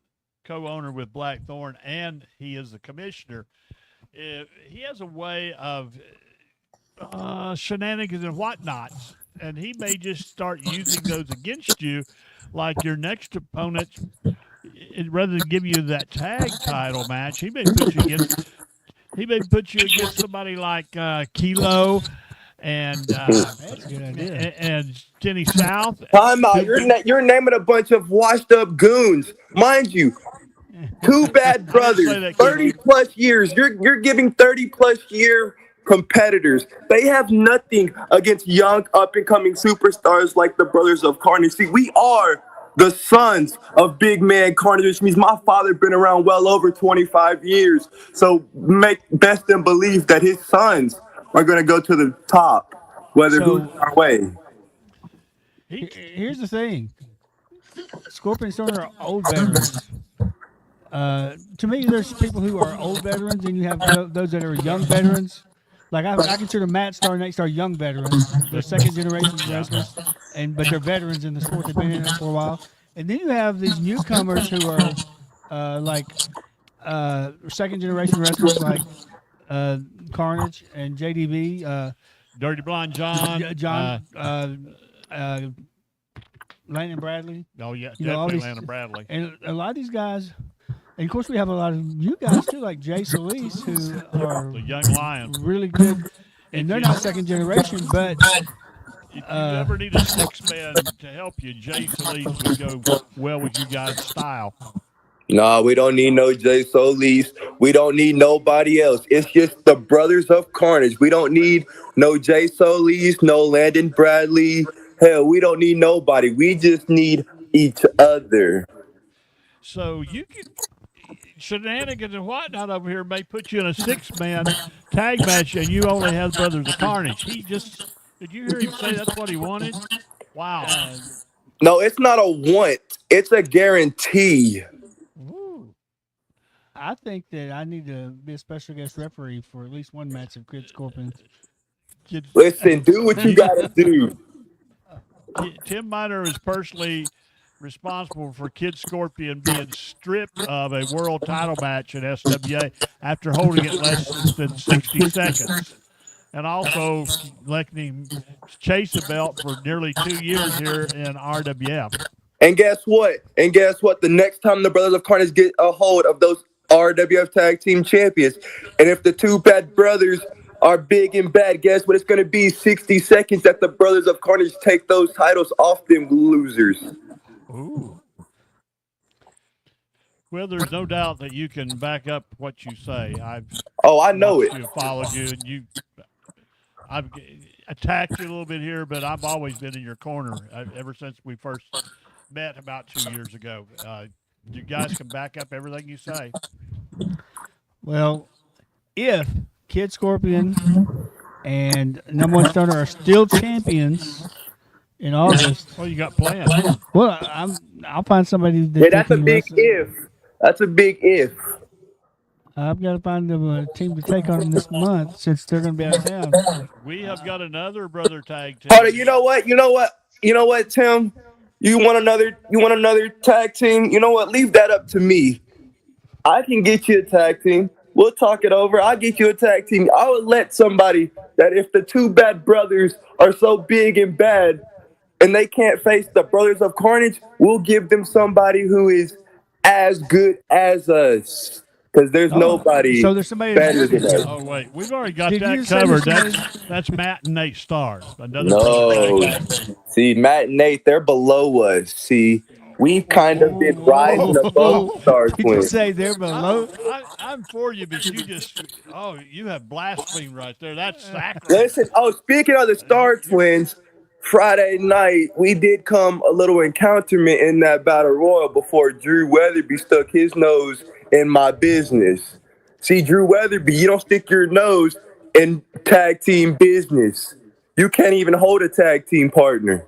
co-owner with Blackthorn, and he is the commissioner, he has a way of shenanigans and whatnots, and he may just start using those against you, like your next opponent. Rather than give you that tag title match, he may put you against somebody like Kilo and that's a good idea. and Jenny South. Time out. You're naming a bunch of washed up goons, mind you. Two bad brothers, 30 plus years. You're giving 30 plus year competitors. They have nothing against young up and coming superstars like the Brothers of Carnage. See, we are the sons of Big Man Carnage, which means my father been around well over 25 years. So make best and believe that his sons are going to go to the top, whether who's our way. Here's the thing. Scorpion and Stoner are old veterans. to me, there's people who are old veterans, and you have those that are young veterans. Like I consider Matt Star and Nate Star young veterans. They're second generation wrestlers, but they're veterans in the sport. They've been in it for a while. And then you have these newcomers who are like second generation wrestlers, like Carnage and JDB, Dirty Blonde John. Landon Bradley. Oh yeah, You know, all definitely these- Landon Bradley. And a lot of these guys, and of course we have a lot of new guys too, like Jay Solis, who are The Young Lion. really good. And they're not second generation, but If you ever need a six-man to help you, Jay Solis would go well with you guys' style. Nah, we don't need no Jay Solis. We don't need nobody else. It's just the Brothers of Carnage. We don't need no Jay Solis, no Landon Bradley. Hell, we don't need nobody. We just need each other. So you could shenanigans and whatnot over here may put you in a six-man tag match, and you only have Brothers of Carnage. Did you hear him say that's what he wanted? Wow. No, it's not a want. It's a guarantee. Ooh. I think that I need to be a special guest referee for at least one match of Kid Scorpion. Listen, do what you gotta do. Tim Miner is personally responsible for Kid Scorpion being stripped of a world title match in SWA after holding it less than 60 seconds. And also letting him chase a belt for nearly 2 years here in RWF. And guess what? The next time the Brothers of Carnage get a hold of those RWF Tag Team Champions, and if the two bad brothers are big and bad, guess what? It's going to be 60 seconds that the Brothers of Carnage take those titles off them losers. Ooh. Well, there's no doubt that you can back up what you say. I know it. I've followed you, and I've attacked you a little bit here, but I've always been in your corner ever since we first met about 2 years ago. You guys can back up everything you say. Well, if Kid Scorpion and Number One Stoner are still champions in August, Well, you got plans. well, I'll find somebody that Yeah, that's a can big wrestle. if. That's a big if. I've got to find them a team to take on them this month since they're going to be out of town. We have got another brother tag team. Hold on, you know what, Tim? You want another tag team? You know what? Leave that up to me. I can get you a tag team. We'll talk it over. I'll get you a tag team. I would let somebody that if the two bad brothers are so big and bad and they can't face the Brothers of Carnage, we'll give them somebody who is as good as us. Because there's nobody so there's somebody better than us. Oh, wait. We've already got Did you that say covered. somebody- That's Matt and Nate Stars. Another No. brother tag team. See, Matt and Nate, they're below us. See, we've kind of been rising above Star Did you Twins. say they're below? I'm for you, but you have blasphemy right there. That's sacrilege. Listen, speaking of the Star Twins, Friday night, we did come a little encounterment in that Battle Royal before Drew Weatherby stuck his nose in my business. See, Drew Weatherby, you don't stick your nose in tag team business. You can't even hold a tag team partner.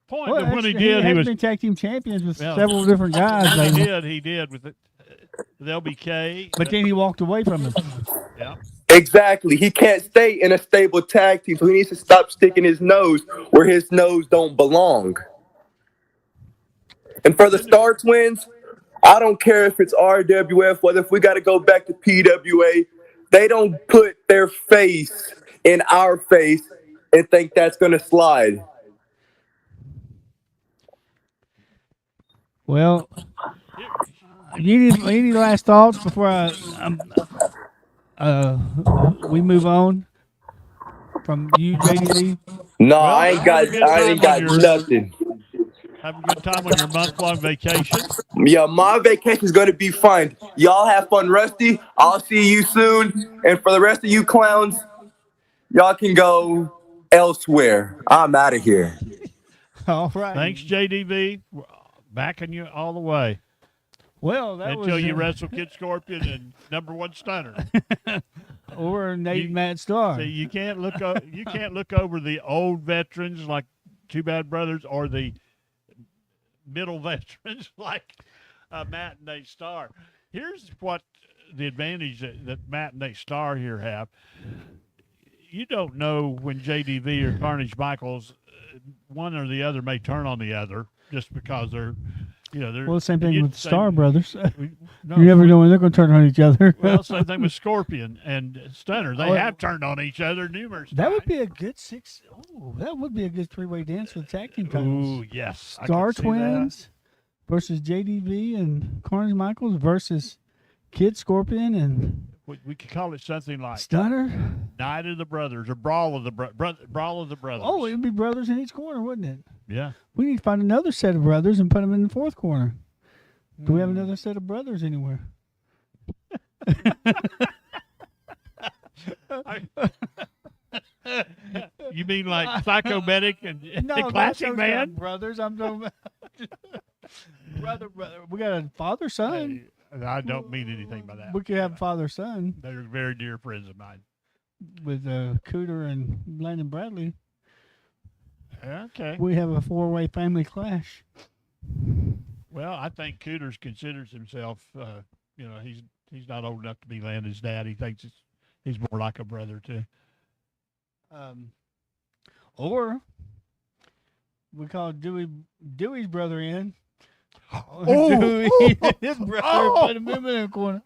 Point Well, of when he actually, did, he has was been tag team champions with Yeah. several different guys. he did with the LBK. But then he walked away from them. Yeah. Exactly. He can't stay in a stable tag team, so he needs to stop sticking his nose where his nose don't belong. And for the Star Twins, I don't care if it's RWF, whether if we got to go back to PWA, they don't put their face in our face and think that's going to slide. Well, you need any last thoughts before we move on from you, JD? No, I ain't got nothing. Have a good time on your month-long vacation. Yeah, my vacation's going to be fun. Y'all have fun, Rusty. I'll see you soon. And for the rest of you clowns, y'all can go elsewhere. I'm out of here. All right. Thanks, JDB. We're backing you all the way Well, that until was you wrestle Kid Scorpion and Number One Stunner. or Nate You- Matt Star. See, you can't look over the old veterans like Two Bad Brothers or the middle veterans like Matt and Nate Starr. Here's what the advantage that Matt and Nate Starr here have. You don't know when JDV or Carnage Michaels, one or the other may turn on the other just because they're, they're. Well, same thing with same- Star Brothers. No, You never know when they're going to turn on each other. Well, same thing with Scorpion and Stunner. They Oh, have turned on each other numerous That would times. be a good that would be a good three-way dance for the tag team titles. Ooh, yes. I Star could see that. Twins versus JDV and Carnage Michaels versus Kid Scorpion and We could call it something like Stunner. Night of the Brothers or Brawl of the Brawl of the Brothers. Oh, it would be brothers in each corner, wouldn't it? yeah. We need to find another set of brothers and put them in the fourth corner. Do Hmm. we have another set of brothers anywhere? You mean like Psycho Medic and Classic those Man? brothers. I'm talking about brother. We got a father son. Hey, I don't mean anything by that. We could have father son They're very dear friends of mine. with Cooter and Landon Bradley. Okay. We have a four-way family clash. Well, I think Cooters considers himself, he's not old enough to be Landon's dad. He thinks he's more like a brother too. Or we call Dewey's brother in. Oh, His brother put him in the corner.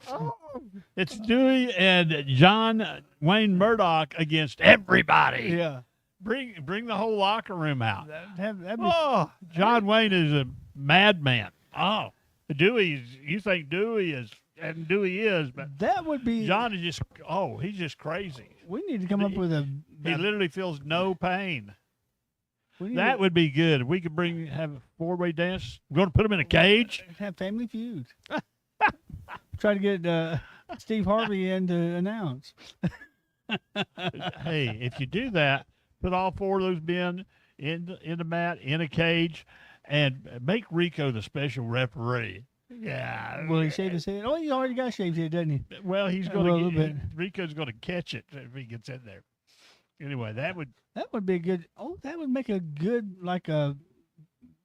It's Dewey and John Wayne Murdoch against everybody. Yeah. Bring the whole locker room out. That'd be, Oh, John Wayne is a madman. Oh, you think Dewey is, and Dewey is, but that would be. John is he's just crazy. We need to come up with a. He literally feels no pain. we need That to would be good. If we could have a four-way dance. We're going to put him in a cage. have Family Feud. Try to get Steve Harvey in to announce. Hey, if you do that, put all four of those men in the mat, in a cage, and make Rico the special referee. Yeah. Will he shave his head? Oh, he already got shaved head, doesn't he? Well, he's Well, a going little to bit. Rico's going to catch it if he gets in there. Anyway, that would That would be a good. Oh, that would make a good like a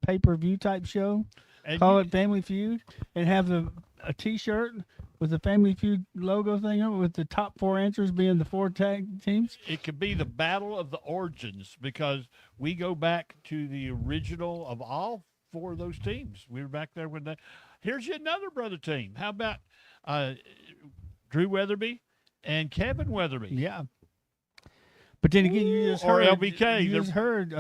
pay-per-view type show. and Call you- it Family Feud and have a T-shirt with the Family Feud logo thing on it with the top four answers being the four tag teams. It could be the battle of the origins because we go back to the original of all four of those teams. We were back there when they. Here's yet another brother team. How about Drew Weatherby and Kevin Weatherby? Yeah. But then again, you just Or heard LBK, You just heard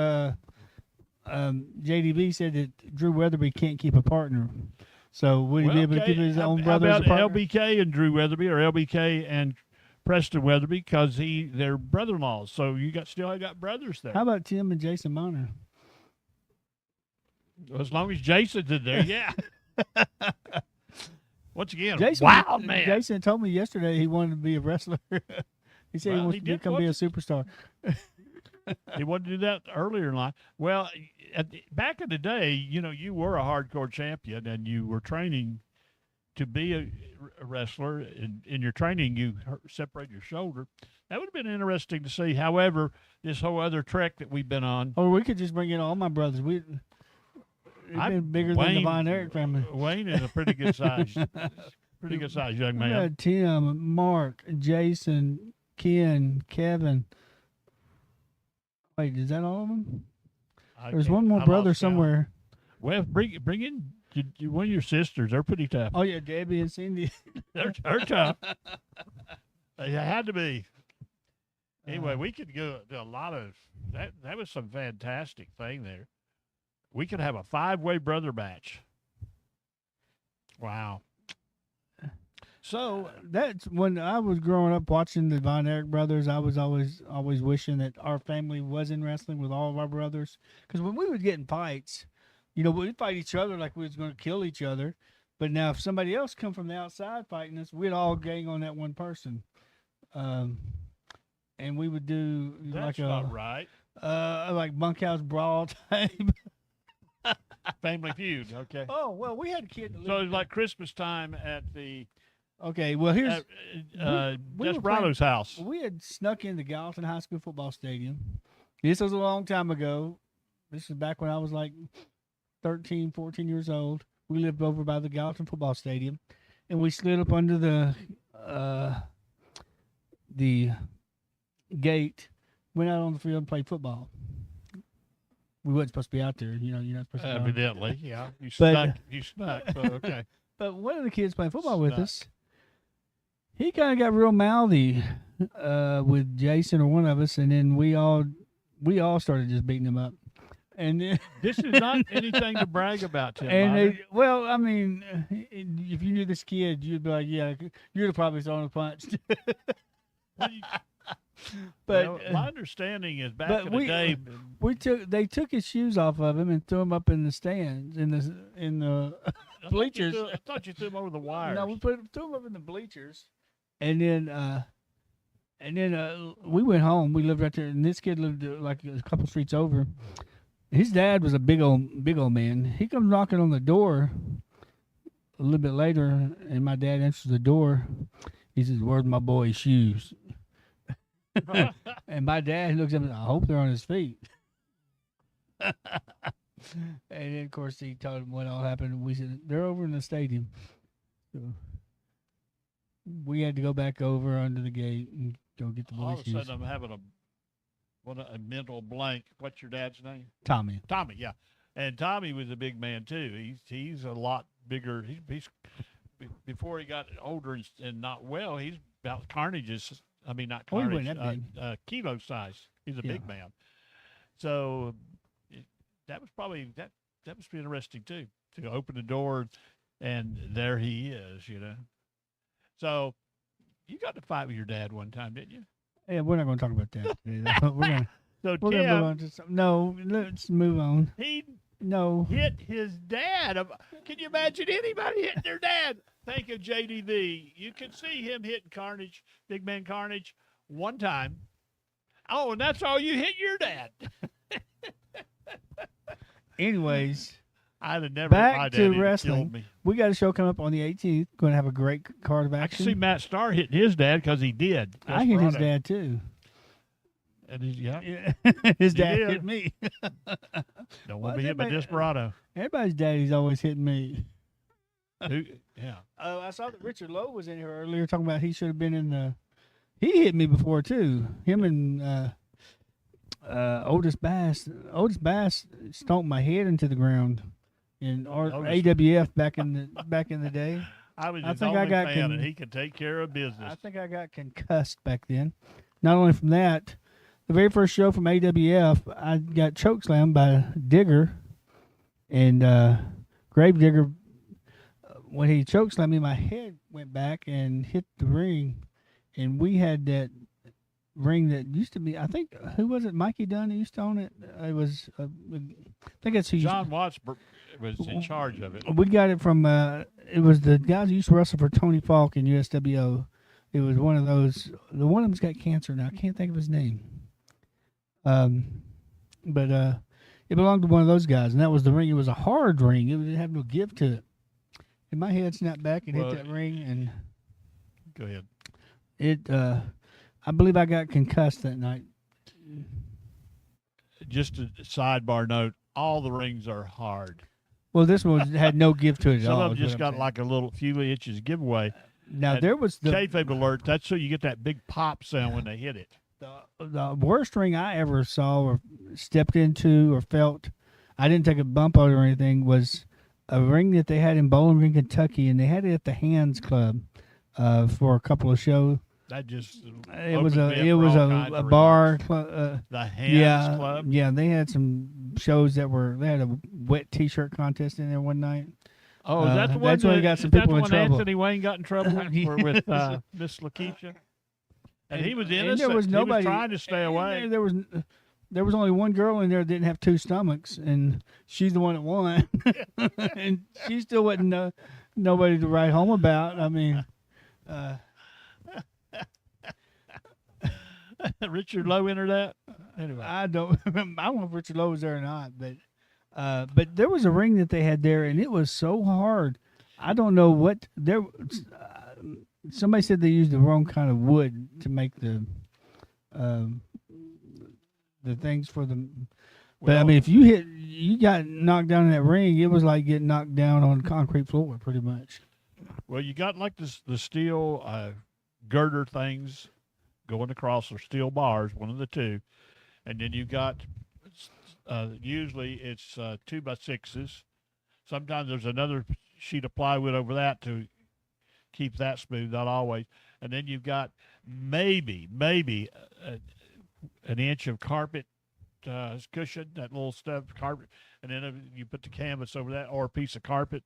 JDB said that Drew Weatherby can't keep a partner. So would he be able to keep his own brother How as a about partner? LBK and Drew Weatherby, or LBK and Preston Weatherby, because they're brother-in-laws. So you still got brothers there. How about Tim and Jason Miner? As long as Jason's in there, yeah. Once again, Jason, wild man. Jason told me yesterday he wanted to be a wrestler. He said Well, he wants he to did become be a superstar. He wanted to do that earlier in life. Well, back in the day, you were a hardcore champion and you were training to be a wrestler. In your training, you separate your shoulder. That would have been interesting to see. However, this whole other trek that we've been on, Or we could just bring in all my brothers. We've been bigger than the Von Erich family. Wayne is a pretty good size, young We man. got Tim, Mark, Jason, Ken, Kevin. Wait, is that all of them? There's one more I brother lost count. somewhere. Well, bring in one of your sisters. They're pretty tough. Oh yeah, Debbie and Cindy. They're tough. They had to be. Anyway, we could go to a lot of that. That was some fantastic thing there. We could have a 5-way brother match. Wow. So that's when I was growing up watching the Von Erich brothers. I was always wishing that our family was in wrestling with all of our brothers. Because when we would get in fights, we'd fight each other like we was going to kill each other. But now if somebody else come from the outside fighting us, we'd all gang on that one person. And we would do That's like not right. like bunkhouse brawl type. Family Feud. Okay. Oh well, we had a kid. That So lived- it's like Christmas time at the okay, well here's we were Desperado's house. we had snuck into Gallatin High School football stadium. This was a long time ago. This is back when I was like 13, 14 years old. We lived over by the Gallatin football stadium, and we slid up under the gate, went out on the field and played football. We wasn't supposed to be out there, you're not supposed to. Evidently, yeah. You But- snuck. So, okay. But one of the kids playing football with Snuck. us, he kind of got real mouthy with Jason or one of us, and then we all started just beating him up. And then, This is not anything to brag about, Tim. and I mean, if you knew this kid, you'd be like, yeah, you'd have probably thrown a punch. But well, my understanding is back but in the day, they took his shoes off of him and threw him up in the stands in the bleachers. I thought you threw them over the wires. No, we threw him up in the bleachers, and then we went home. We lived right there, and this kid lived like a couple streets over. His dad was a big old man. He comes knocking on the door a little bit later, and my dad answers the door. He says, "Where's my boy's shoes?" And my dad looks at him. I hope they're on his feet. And then, of course, he told him what all happened. We said they're over in the stadium. So we had to go back over under the gate and go get the all boys' of a shoes. sudden I'm having a mental blank. What's your dad's name? Tommy. Tommy, yeah. And Tommy was a big man too. He's a lot bigger. He's before he got older and not well. He's about Carnage's. I mean, not Oh, he Carnage. wasn't that big. Kilo size. He's a Yeah. big man. So that was probably that was interesting too, to open the door and there he is. So you got to fight with your dad one time, didn't you? Yeah, we're not going to talk about that today. though. So We're gonna move Tim, on to some. No, let's move on. he No. hit his dad. Can you imagine anybody hitting their dad? Think of JDV. You can see him hitting Carnage, Big Man Carnage, one time. Oh, and that's all you hit your dad. Anyways, I'd have never. Back my to dad would have wrestling. killed me. we got a show coming up on the 18th. Going to have a great card of I can see action. Matt Starr hitting his dad because he did. I hit his Desperado. dad too. And yeah, His He dad did. hit me. don't Why want to be is hit by everybody- Desperado. Everybody's daddy's always hitting me. Yeah. I saw that Richard Lowe was in here earlier talking about he should have been in the. He hit me before too. Him and Otis Bass. Otis Bass stomped my head into the ground in Otis- AWF back in the day. I was I his think I only got fan, con- and he could take care of business. I think I got concussed back then. Not only from that, the very first show from AWF, I got chokeslammed by Digger and Grave Digger. When he chokeslammed me, my head went back and hit the ring, and we had that ring that used to be. I think who was it? Mikey Dunn that used to own it. It was. I think that's who. John Watts was in charge of it. We got it from. It was the guys who used to wrestle for Tony Falk in USWO. It was one of those. The one of them's got cancer now. I can't think of his name. But it belonged to one of those guys, and that was the ring. It was a hard ring. It didn't have no give to it. And my head snapped back and Well, hit that ring, and Go ahead. it. I believe I got concussed that night. Just a sidebar note: all the rings are hard. Well, this one had no give to it at Some all. of them is what just I'm got saying. like a little few inches giveaway. Now and there was the Kayfabe alert. That's so you get that big pop sound when they hit it. the worst ring I ever saw or stepped into or felt. I didn't take a bump on it or anything. Was a ring that they had in Bowling Green, Kentucky, and they had it at the Hands Club for a couple of shows. That just It was opened me up it for was all kinds a of bar. remarks. The Hands Yeah, Club. yeah. They had some shows that were. They had a wet T-shirt contest in there one night. Oh, is that the one? that's when we got is some that people the in one trouble. Anthony Wayne got in trouble with Yes. Miss Lakeisha, and And- he was and innocent. there was nobody- He was trying to stay away. There was only one girl in there that didn't have two stomachs, and she's the one that won. And she still wasn't nobody to write home about. I mean, Richard Lowe entered that. Anyway, I don't know if Richard Lowe was there or not, but there was a ring that they had there, and it was so hard. I don't know what there. Somebody said they used the wrong kind of wood to make the things for the But I Well, mean, if you got knocked down in that ring, it was like getting knocked down on concrete floor, pretty much. well, you got like the steel girder things going across, or steel bars, one of the two, and then you got usually it's 2x6s. Sometimes there's another sheet of plywood over that to keep that smooth, not always. And then you've got maybe an inch of carpet cushion, that little stuff carpet, and then you put the canvas over that, or a piece of carpet.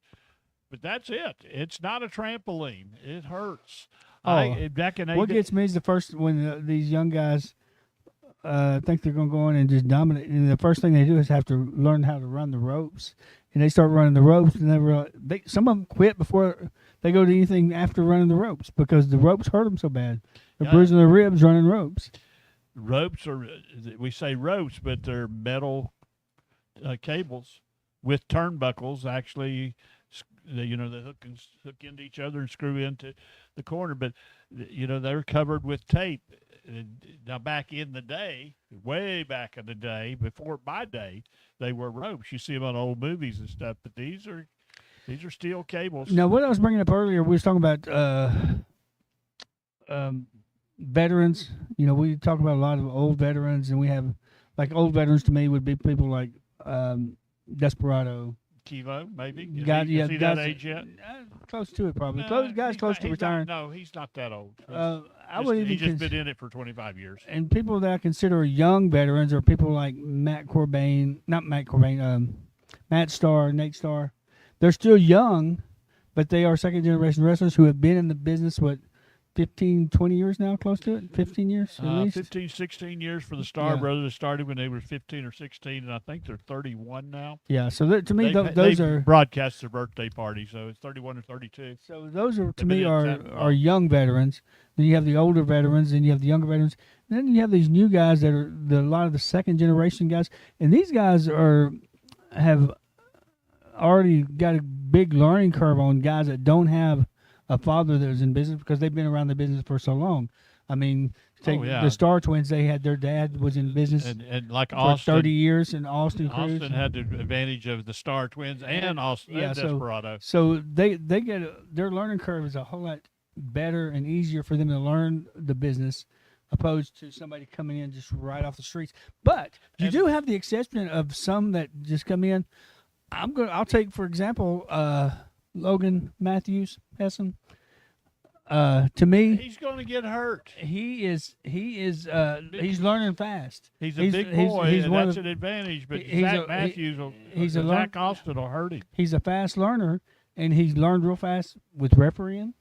But that's it. It's not a trampoline. It hurts. Back in what gets me is the first when these young guys think they're going to go in and just dominate, and the first thing they do is have to learn how to run the ropes, and they start running the ropes, and some of them quit before they go to anything after running the ropes because the ropes hurt them so bad. They're bruising their ribs running ropes. Ropes are, we say ropes, but they're metal cables with turnbuckles. Actually, they hook into each other and screw into the corner. But they're covered with tape. Now, back in the day, way back in the day, before my day, they were ropes. You see them on old movies and stuff. But these are steel cables. Now, what I was bringing up earlier, we was talking about veterans. We talk about a lot of old veterans, and we have, like, old veterans to me would be people like Desperado. Kilo, maybe. Is he guys, that age yet? Close to it, probably. Guys close to retiring. No, he's not that old. He's just been in it for 25 years. And people that I consider young veterans are people like Matt Starr, Nate Starr. They're still young, but they are second-generation wrestlers who have been in the business, 15, 20 years now, close to it? 15 years at least? 15, 16 years for the Starr brothers. Started when they were 15 or 16, and I think they're 31 now. Yeah, so to me, those are... broadcast their birthday party, so it's 31 or 32. So those are, to me, are young veterans. Then you have the older veterans, and you have the younger veterans. And then you have these new guys that are a lot of the second-generation guys. And these guys have already got a big learning curve on guys that don't have a father that was in business because they've been around the business for so long. I mean, the Starr twins, their dad was in business and like for Austin, 30 years, and Austin Cruz. Austin had the advantage of the Starr twins and Austin and Desperado. So they get their learning curve is a whole lot better and easier for them to learn the business opposed to somebody coming in just right off the streets. But you do have the exception of some that just come in. I'll take, for example, Logan Matthews Hessen. To me, he's going to get hurt. He's learning fast. He's a big boy, and that's an advantage. But Zach Austin will hurt him. He's a fast learner, and he's learned real fast with refereeing.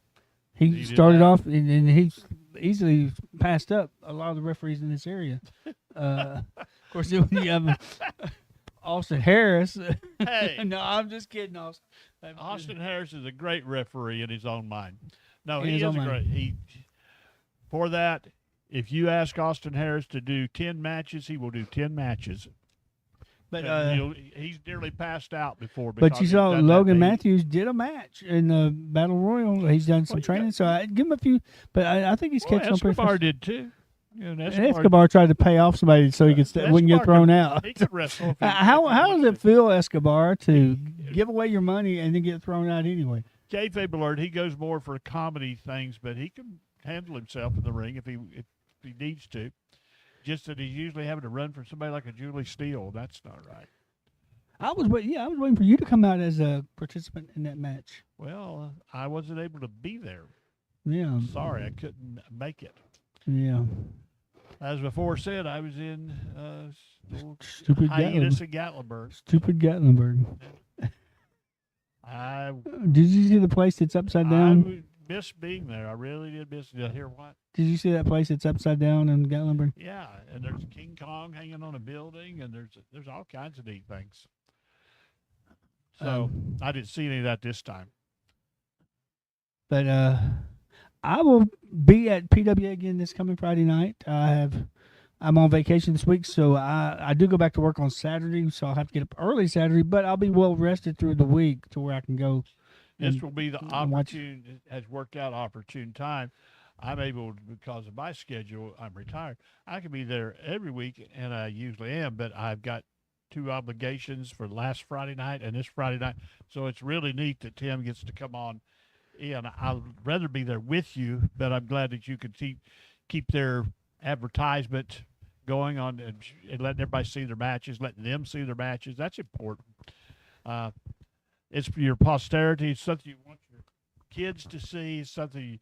He started off, and he's easily passed up a lot of the referees in this area. Of course, when you have Austin Harris. Hey. No, I'm just kidding, Austin. Austin Harris is a great referee in his own mind. No, he is great. For that, if you ask Austin Harris to do 10 matches, he will do 10 matches. But he's nearly passed out before. But you saw Logan Matthews did a match in the Battle Royal. He's done some training, so I give him a few. But I think he's catching on pretty fast. Escobar did too. Escobar tried to pay off somebody so he wouldn't get thrown out. He could wrestle. How does it feel, Escobar, to give away your money and then get thrown out anyway? Kayfabe alert, he goes more for comedy things, but he can handle himself in the ring if he needs to. Just that he's usually having to run from somebody like a Julie Steele. That's not right. I was waiting for you to come out as a participant in that match. Well, I wasn't able to be there. Yeah. Sorry, I couldn't make it. Yeah. As before said, I was in stupid hiatus in Gatlinburg. Stupid Gatlinburg. Did you see the place that's upside down? I miss being there. I really did miss. Did I hear what? Did you see that place that's upside down in Gatlinburg? Yeah, and there's King Kong hanging on a building, and there's all kinds of neat things. So I didn't see any of that this time. But I will be at PWA again this coming Friday night. I'm on vacation this week, so I do go back to work on Saturday, so I'll have to get up early Saturday, but I'll be well rested through the week to where I can go. This will be the opportune, has worked out opportune time. I'm able, because of my schedule, I'm retired. I can be there every week, and I usually am, but I've got two obligations for last Friday night and this Friday night. So it's really neat that Tim gets to come on. And I'd rather be there with you, but I'm glad that you could keep their advertisement going on and letting everybody see their matches, letting them see their matches. That's important. It's for your posterity. It's something you want your kids to see. It's something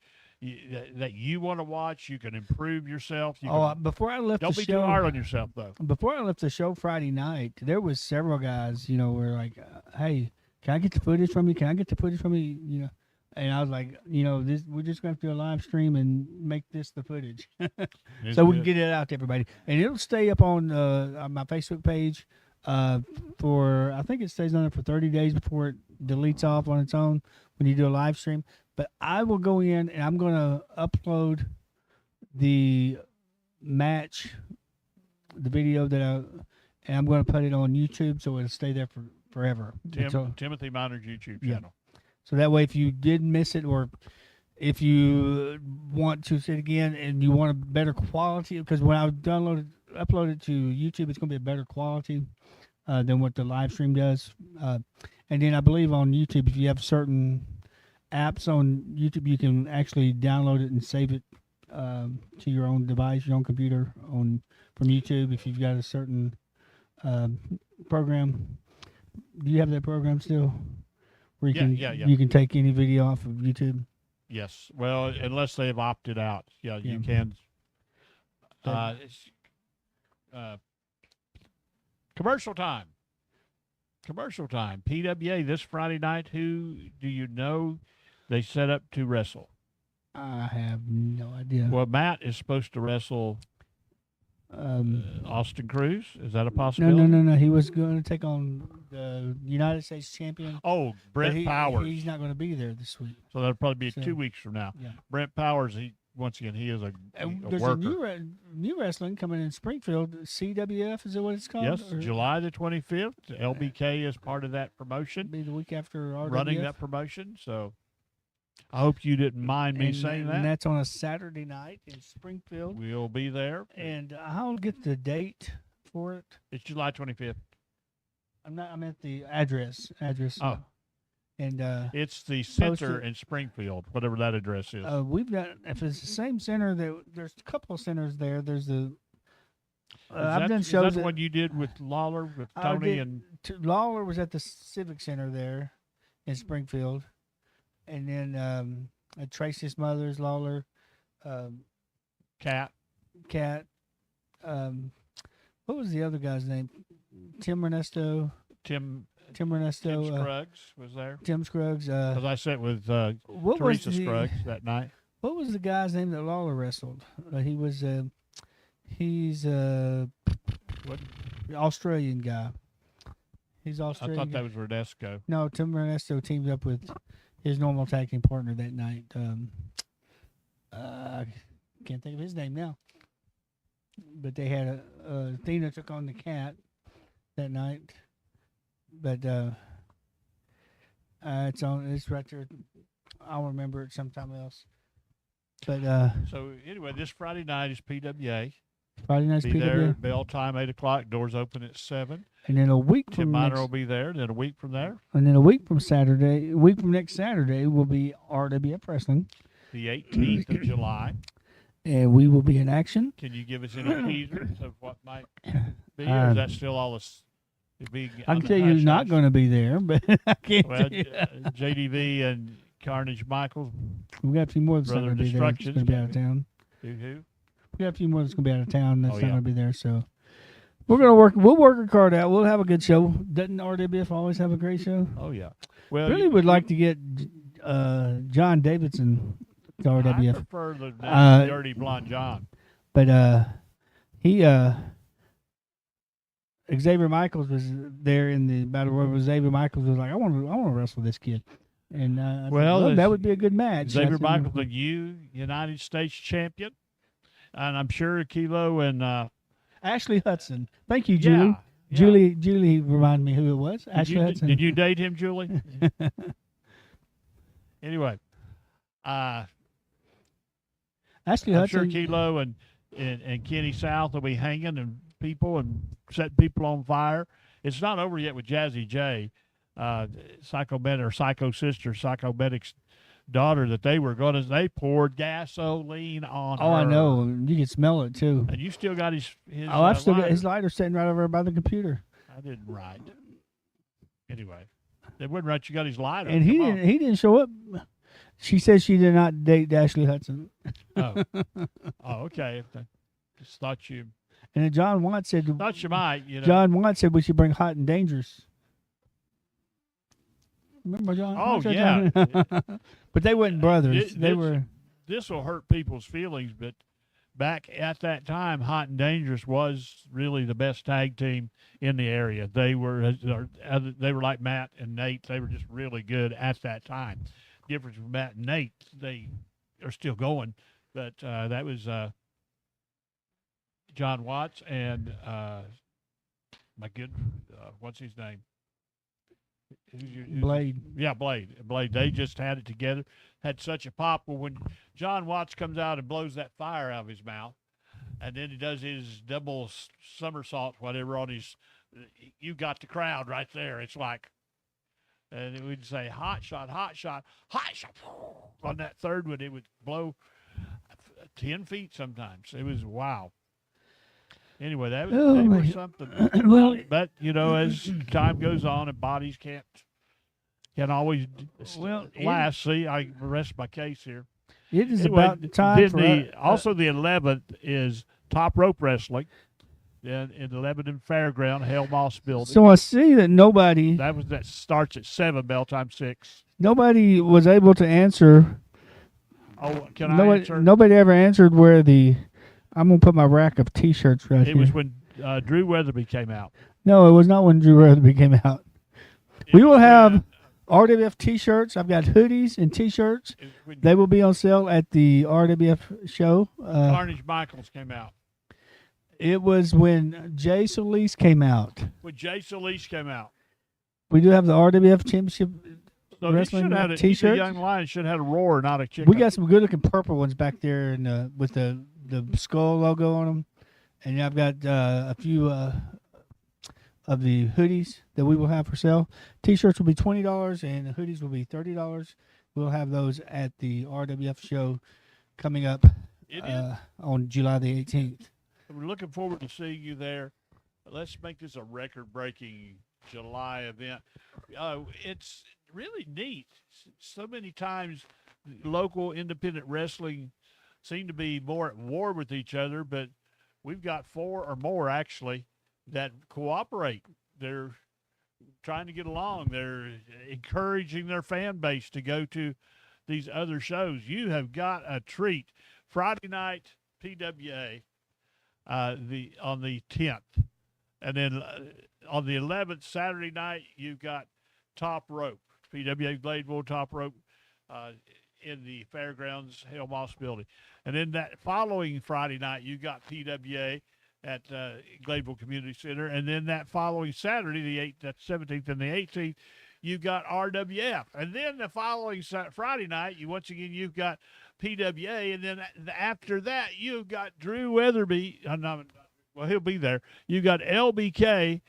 that you want to watch. You can improve yourself. Before I left don't the be show, too hard on yourself, though. Before I left the show Friday night, there was several guys, were like, "Hey, can I get the footage from you? Can I get the footage from you?" And I was like, we're just going to do a live stream and make this the footage. So we can get it out to everybody. And it'll stay up on my Facebook page I think it stays on there for 30 days before it deletes off on its own when you do a live stream. But I will go in and I'm going to upload the match, the video and I'm going to put it on YouTube so it'll stay there forever. Timothy Minor's YouTube channel. So that way, if you did miss it, or if you want to see it again and you want a better quality, because when I upload it to YouTube, it's going to be a better quality than what the live stream does. And then I believe on YouTube, if you have certain apps on YouTube, you can actually download it and save it to your own device, your own computer from YouTube. If you've got a certain program, do you have that program still? Where you can take any video off of YouTube. Yes. Well, unless they've opted out. Yeah. You can. Commercial time. PWA this Friday night. Who do you know they set up to wrestle? I have no idea. Well, Matt is supposed to wrestle Austin Cruz. Is that a possibility? No. He was going to take on the United States champion. Oh, Brent Powers. He's not going to be there this week. So that'll probably be 2 weeks from now. Yeah. Brent Powers, he is a there's worker. a new wrestling coming in Springfield. CWF, is it what it's called? Yes, July the 25th. LBK is part of that promotion. Be the week after RWF. Running that promotion. So I hope you didn't mind me saying that. And that's on a Saturday night in Springfield. We'll be there. And I'll get the date for it. It's July 25th. I'm at the address. Oh. And it's the center in Springfield, whatever that address is. We've got, if it's the same center, there's a couple of centers there. There's the I've done shows. Is that what you did with Lawler, with Tony Lawler was at the Civic Center there in Springfield, and then Tracy's mother's Lawler, Cat. What was the other guy's name? Tim Ernesto. Tim Ernesto. Tim Scruggs was there. Tim Scruggs. Because I sat with Teresa Scruggs that night. What was the guy's name that Lawler wrestled? He's Australian guy. He's Australian. I thought that was Rodesco. No, Tim Ernesto teamed up with his normal tag team partner that night. I can't think of his name now. But they had Athena took on the Cat that night. But it's right there. I'll remember it sometime else. But so anyway, this Friday night is PWA. Friday night's be PWA. There, bell time 8:00. Doors open at 7. And then a week Tim from Minor will be there. Then a week from there. And then a week from next Saturday will be RWF Wrestling. The 18th of July. And we will be in action. Can you give us any teasers of what might be? Or is that still all this? I can tell you who's not going to be there, but I can't. Well, JDV and Carnage Michaels. We got a few more that's not going to be there. That's going to be out of town. Who? We got a few more that's going to be out of town. That's not going to be there. So we're going to work. We'll work our card out. We'll have a good show. Doesn't RWF always have a great show? Oh yeah. Well, really would like to get John Davidson to RWF. I prefer the Dirty Blonde John. But he. Xavier Michaels was there in the battle royal. Xavier Michaels was like, I want to wrestle this kid, and that would be a good match. Xavier Michaels, the United States champion, and I'm sure Kilo and Ashley Hudson. Thank you, Julie. Yeah. Julie reminded me who it was. Ashley Hudson. Did you date him, Julie? Anyway, Ashley I'm Hudson. sure Kilo and Kenny South will be hanging and people and setting people on fire, it's not over yet with Jazzy J, Psycho Sister, Psycho Medic's daughter. That they poured gasoline on her. Oh, I know. You can smell it too. And you still got his Oh, I've still got lighter. his lighter sitting right over by the computer. I didn't write. Anyway, they wouldn't write. You got his lighter. And he Come on. didn't show up. She said she did not date Ashley Hudson. Oh, okay. Just thought you And then John Watt said, thought you might. You know. John Watt said we should bring Hot and Dangerous. Remember John? Oh, What's that, yeah. John? But they weren't brothers. They were. This will hurt people's feelings, but back at that time, Hot and Dangerous was really the best tag team in the area. They were like Matt and Nate. They were just really good at that time. Difference with Matt and Nate, they are still going, but that was John Watts and what's his name? Blade. Yeah, Blade. They just had it together. Had such a pop. Well, when John Watts comes out and blows that fire out of his mouth, and then he does his double somersault, whatever, on his, you got the crowd right there. It's like, and we'd say, hot shot, hot shot, hot shot. On that third one, it would blow 10 feet sometimes. It was wow. Anyway, that was something. Well, but as time goes on and bodies can't always last. See, I rest my case here. it is Anyway, about time for also the 11th is Top Rope Wrestling in the Lebanon Fairground, Hell Moss building. So I see that nobody that starts at 7, bell time 6. nobody was able to answer. Oh, can I answer? Nobody ever answered where the. I'm gonna put my rack of T-shirts right here. It was when Drew Weatherby came out. No, it was not when Drew Weatherby came out. We will have RWF T-shirts. I've got hoodies and T-shirts. They will be on sale at the RWF show. Carnage Michaels came out. It was when Jay Solis came out. When Jay Solis came out. We do have the RWF Championship So Wrestling he's T-shirts. a young lion should have had a roar, not a chicken. We got some good-looking purple ones back there, and with the skull logo on them. And I've got a few of the hoodies that we will have for sale. T-shirts will be $20, and the hoodies will be $30. We'll have those at the RWF show coming up on July the 18th. We're looking forward to seeing you there. Let's make this a record-breaking July event. It's really neat. So many times local independent wrestling seem to be more at war with each other, but we've got 4 or more actually that cooperate. They're trying to get along. They're encouraging their fan base to go to these other shows. You have got a treat. Friday night PWA on the 10th, and then on the 11th Saturday night you've got Top Rope, PWA Gladeville Top Rope in the Fairgrounds Hell Moss building. And then that following Friday night, you got PWA at Gladeville Community Center. And then that following Saturday, the 17th and the 18th, you got RWF. And then the following Friday night, you've got PWA. And then after that, you've got Drew Weatherby. Well, he'll be there. You got LBK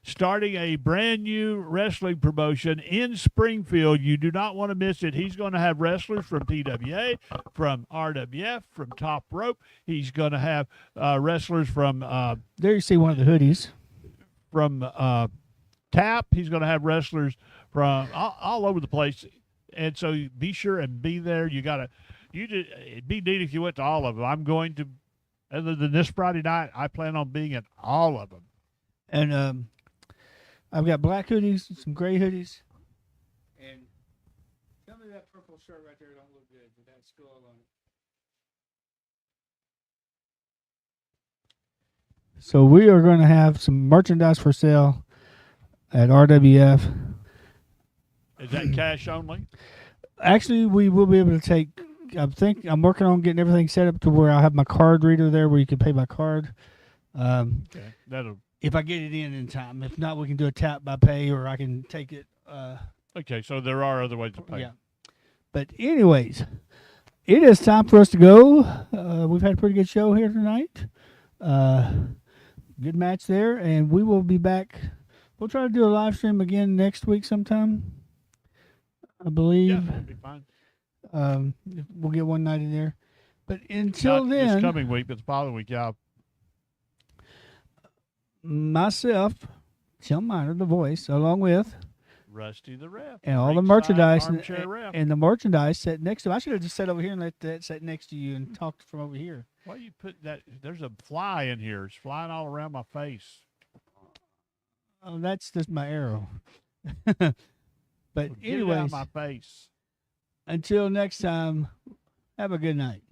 starting a brand new wrestling promotion in Springfield. You do not want to miss it. He's going to have wrestlers from PWA, from RWF, from Top Rope. He's going to have wrestlers from there you see one of the hoodies. From TAP. He's going to have wrestlers from all over the place. And so be sure and be there. It'd be neat if you went to all of them. I'm going to, other than this Friday night, I plan on being at all of them. And I've got black hoodies, some gray hoodies, and tell me that purple shirt right there don't look good with that skull on it. So we are going to have some merchandise for sale at RWF. Is that cash only? Actually, we will be able to take. I'm working on getting everything set up to where I'll have my card reader there, where you can pay by card. Okay, that'll. If I get it in time. If not, we can do a tap by pay, or I can take it. Okay, so there are other ways to pay. Yeah. But anyways, it is time for us to go. We've had a pretty good show here tonight. Good match there, and we will be back We'll try to do a live stream again next week sometime. I believe. Yeah, that'd be fine. We'll get one night in there. But until Not then, this coming week, but the following week, yeah. myself, Tim Miner, the voice, along with Rusty the ref. and all the Ringside merchandise armchair ref. and the merchandise set next to him. I should have just sat over here and let that sit next to you and talked from over here. Why you put that? There's a fly in here. It's flying all around my face. Oh, that's just my arrow. But Get it out of anyways, my face. until next time, have a good night.